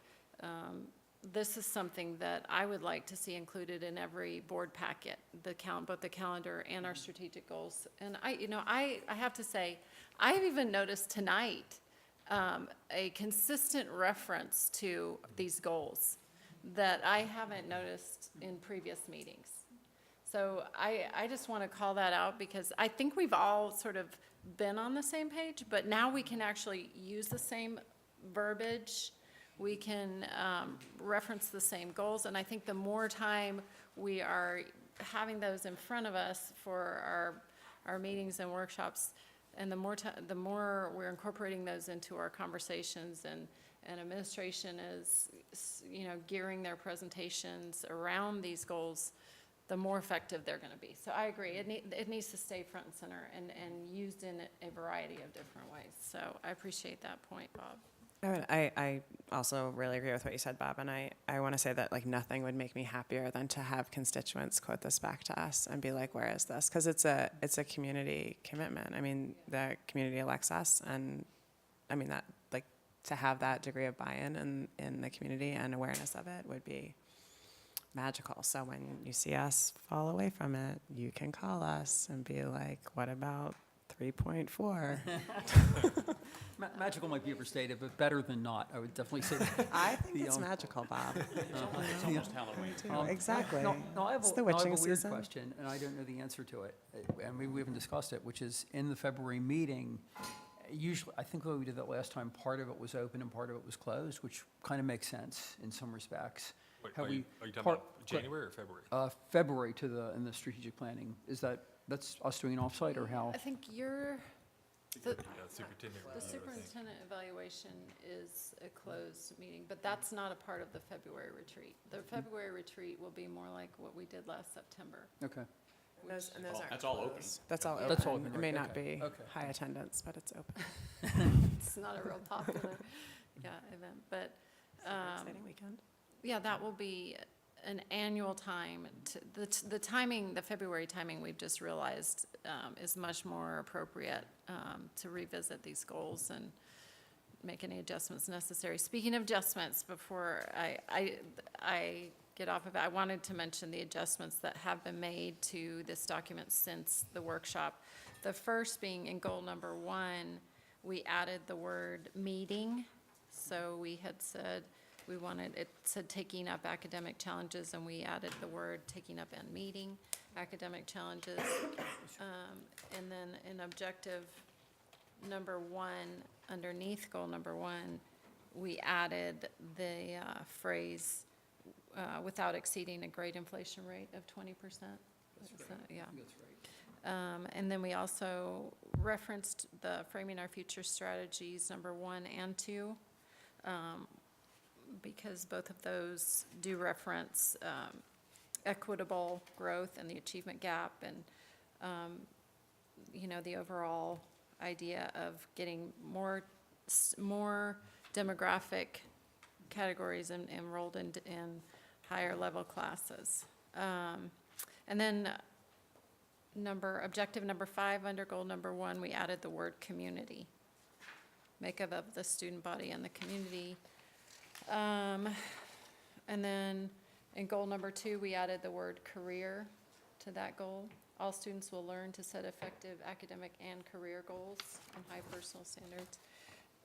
This is something that I would like to see included in every board packet, both the calendar and our strategic goals. And I have to say, I've even noticed tonight a consistent reference to these goals that I haven't noticed in previous meetings. So I just want to call that out because I think we've all sort of been on the same page, but now we can actually use the same verbiage. We can reference the same goals, and I think the more time we are having those in front of us for our meetings and workshops, and the more we're incorporating those into our conversations, and administration is, you know, gearing their presentations around these goals, the more effective they're going to be. So I agree. It needs to stay front and center and used in a variety of different ways. So I appreciate that point, Bob. I also really agree with what you said, Bob, and I want to say that like nothing would make me happier than to have constituents quote this back to us and be like, where is this? Because it's a community commitment. I mean, the community elects us, and I mean that, like, to have that degree of buy-in in the community and awareness of it would be magical. So when you see us fall away from it, you can call us and be like, what about 3.4? Magical might be overstated, but better than not, I would definitely say that. I think it's magical, Bob. It's almost Halloween. Exactly. No, I have It's a the witching weird season. question, and I don't know the answer to it, and maybe we haven't discussed it, which is in the February meeting, usually, I think when we did that last time, part of it was open and part of it was closed, which kind of makes sense in some respects. Wait, Have are you talking about January or February? February in the strategic planning. That's us doing an offsite or how? I think the Superintendent. superintendent evaluation is a closed meeting, but that's not a part of the February retreat. The February retreat will be more like what we did last September. Okay. Those aren't That's all open. closed. That's all open. That's all open, It may right, not okay, be okay. high attendance, but it's open. It's not a real popular, event, but, Exciting weekend. yeah, that will be an annual time. The timing, the February timing, we've just realized is much more appropriate to revisit these goals and make any adjustments necessary. Speaking of adjustments, before I get off of it, I wanted to mention the adjustments that have been made to this document since the workshop. The first being in goal number 1, we added the word meeting. So we had said it said taking up academic challenges, and we added the word taking up and meeting academic challenges. And then in objective number 1, underneath goal number 1, we added the phrase without exceeding a grade inflation rate of 20%. Yeah. That's right. And then we also referenced the framing our future strategies, number 1 and 2, because both of those do reference equitable growth and the achievement gap, and the overall idea of getting more demographic categories enrolled in higher level classes. And then objective number 5 under goal number 1, we added the word community, makeup of the student body and the community. And then in goal number 2, we added the word career to that goal. All students will learn to set effective academic and career goals and high personal standards.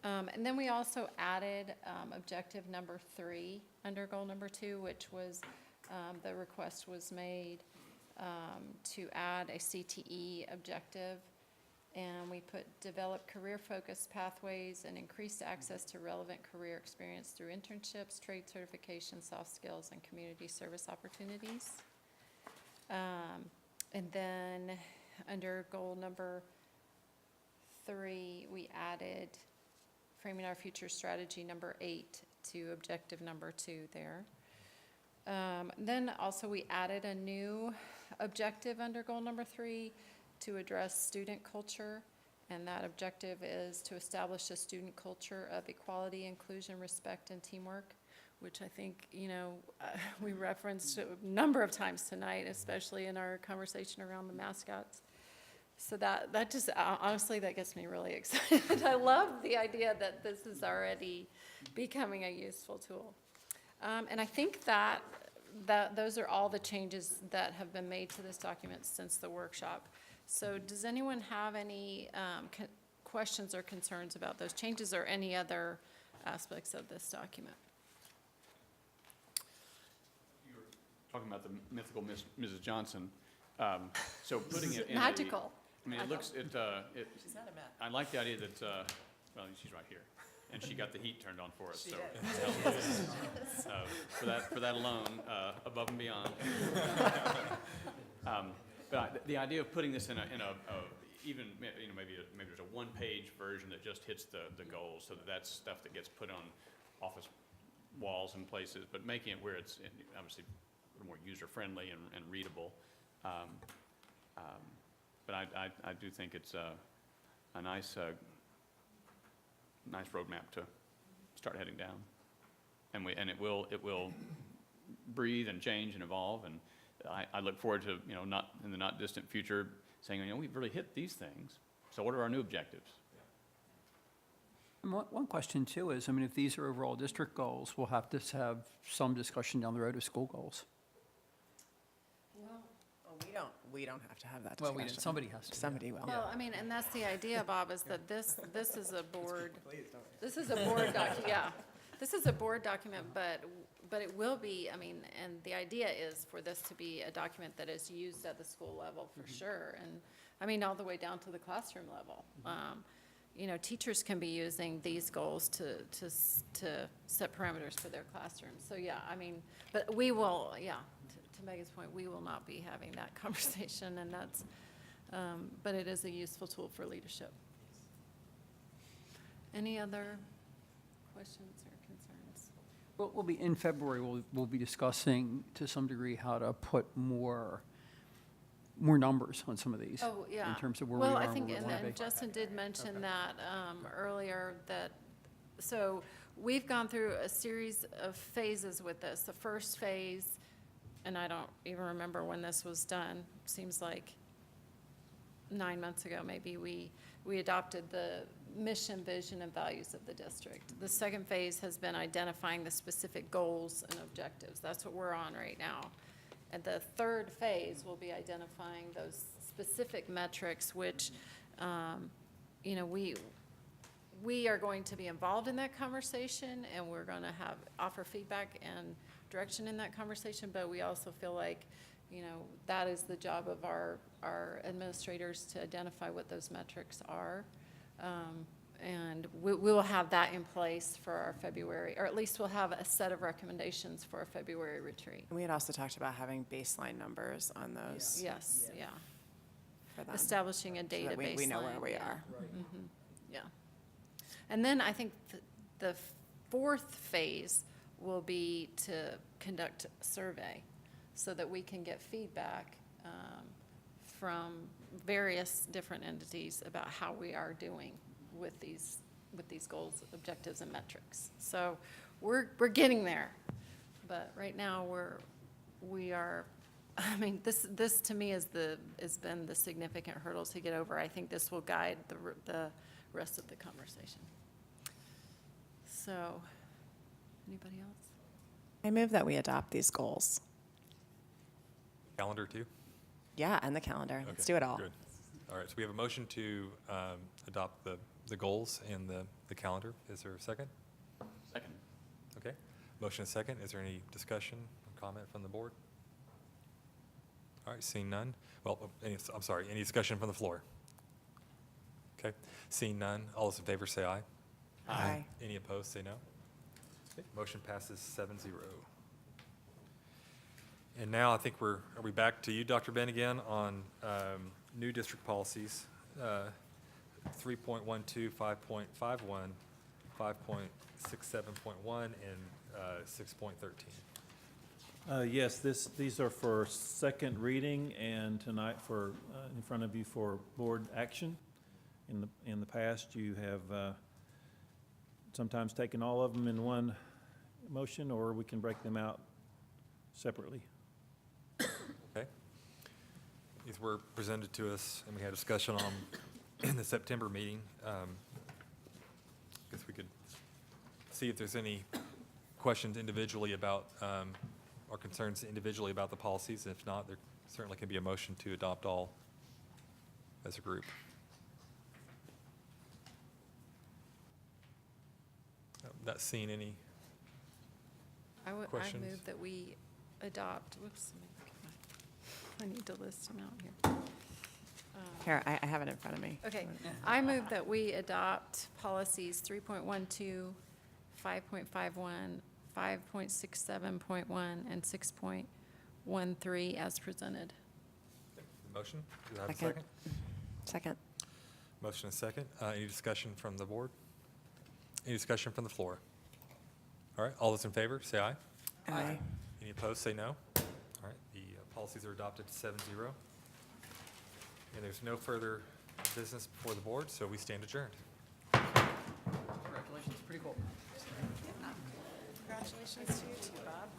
And then we also added objective number 3 under goal number 2, which was the request was made to add a CTE objective. And we put develop career-focused pathways and increased access to relevant career experience through internships, trade certification, soft skills, and community service opportunities. And then under goal number 3, we added framing our future strategy number 8 to objective number 2 there. Then also we added a new objective under goal number 3 to address student culture, and that objective is to establish a student culture of equality, inclusion, respect, and teamwork, which I think, we referenced a number of times tonight, especially in our conversation around the mascots. So that just, honestly, that gets me really excited. I love the idea that this is already becoming a useful tool. And I think that those are all the changes that have been made to this document since the workshop. So does anyone have any questions or concerns about those changes or any other aspects of this document? You were talking about the mythical Mrs. Johnson. So putting it in magical. I mean, it looks, She's not a myth. I like the idea that, well, she's right here. And she got the heat turned on for us, She so. did. For that alone, above and beyond. But the idea of putting this in a even, maybe there's a one-page version that just hits the goals, so that's stuff that gets put on office walls and places, but making it where it's obviously a little more user-friendly and readable. But I do think it's a nice roadmap to start heading down. And it will breathe and change and evolve, and I look forward to, not in the not distant future saying, we've really hit these things. So what are our new objectives? And one question too is, if these are overall district goals, we'll have to have some discussion down the road of school goals. Well, we don't have to have that Well, discussion. somebody has to. Somebody will. Well, and that's the idea, Bob, is that this is a board, this is a board document, yeah. This is a board document, but it will be, and the idea is for this to be a document that is used at the school level for sure, and, all the way down to the classroom level. Teachers can be using these goals to set parameters for their classrooms. So, yeah, but we will, to Megan's point, we will not be having that conversation, and that's, but it is a useful tool for leadership. Any other questions or concerns? Well, we'll be, in February, we'll be discussing to some degree how to put more numbers on some of these. Oh, yeah. In terms of where we are Well, I and think, where we want to be. and Justin did mention that earlier, so we've gone through a series of phases with this. The first phase, and I don't even remember when this was done, seems like 9 months ago maybe, we adopted the mission, vision, and values of the district. The second phase has been identifying the specific goals and objectives. That's what we're on right now. And the third phase will be identifying those specific metrics, which, we are going to be involved in that conversation, and we're going to offer feedback and direction in that conversation, but we also feel like, that is the job of our administrators to identify what those metrics are. And we will have that in place for our February, or at least we'll have a set of recommendations for our February retreat. And we had also talked about having baseline numbers on those. Yes, yeah. For them. Establishing a data So that baseline. we know where we are. Mhm, yeah. And then I think the fourth phase will be to conduct a survey so that we can get feedback from various different entities about how we are doing with these goals, objectives, and metrics. So we're getting there, but right now we are. This to me has been the significant hurdle to get over. I think this will guide the rest of the conversation. So, anybody else? I move that we adopt these goals. Calendar too? Yeah, and the calendar. Let's Okay, do it all. Good. All right, so we have a motion to adopt the goals and the calendar. Is there a second? Second. Okay. Motion is second. Is there any discussion or comment from the board? All right, seeing none. Well, any discussion from the floor? Okay, seeing none, all those in favor say aye. Aye. Any opposed, say no. Okay, motion passes 7-0. And now I think are we back to you, Dr. Ben, again, on new district policies, 3.12, 5.51, 5.67.1, and 6.13. Yes, these are for second reading and tonight for, in front of you for board action. In the past, you have sometimes taken all of them in one motion, or we can break them out separately. Okay. These were presented to us, and we had discussion on them in the September meeting. Guess we could see if there's any questions individually about, or concerns individually about the policies. If not, there certainly can be a motion to adopt all as a group. Not seeing any I questions? move that we adopt, whoops, let me look at I need to list them out here. Here, I have it in front of me. Okay, I move that we adopt policies 3.12, 5.51, 5.67.1, and 6.13 as presented. Motion? Do I have a Second. second? Second. Motion and second. Any discussion from the board? Any discussion from the floor? All right, all those in favor, say aye. Aye. Any opposed, say no. All right, the policies are adopted 7-0. And there's no further business before the board, so we stand adjourned. Congratulations, pretty cool. Congratulations to you too, Bob.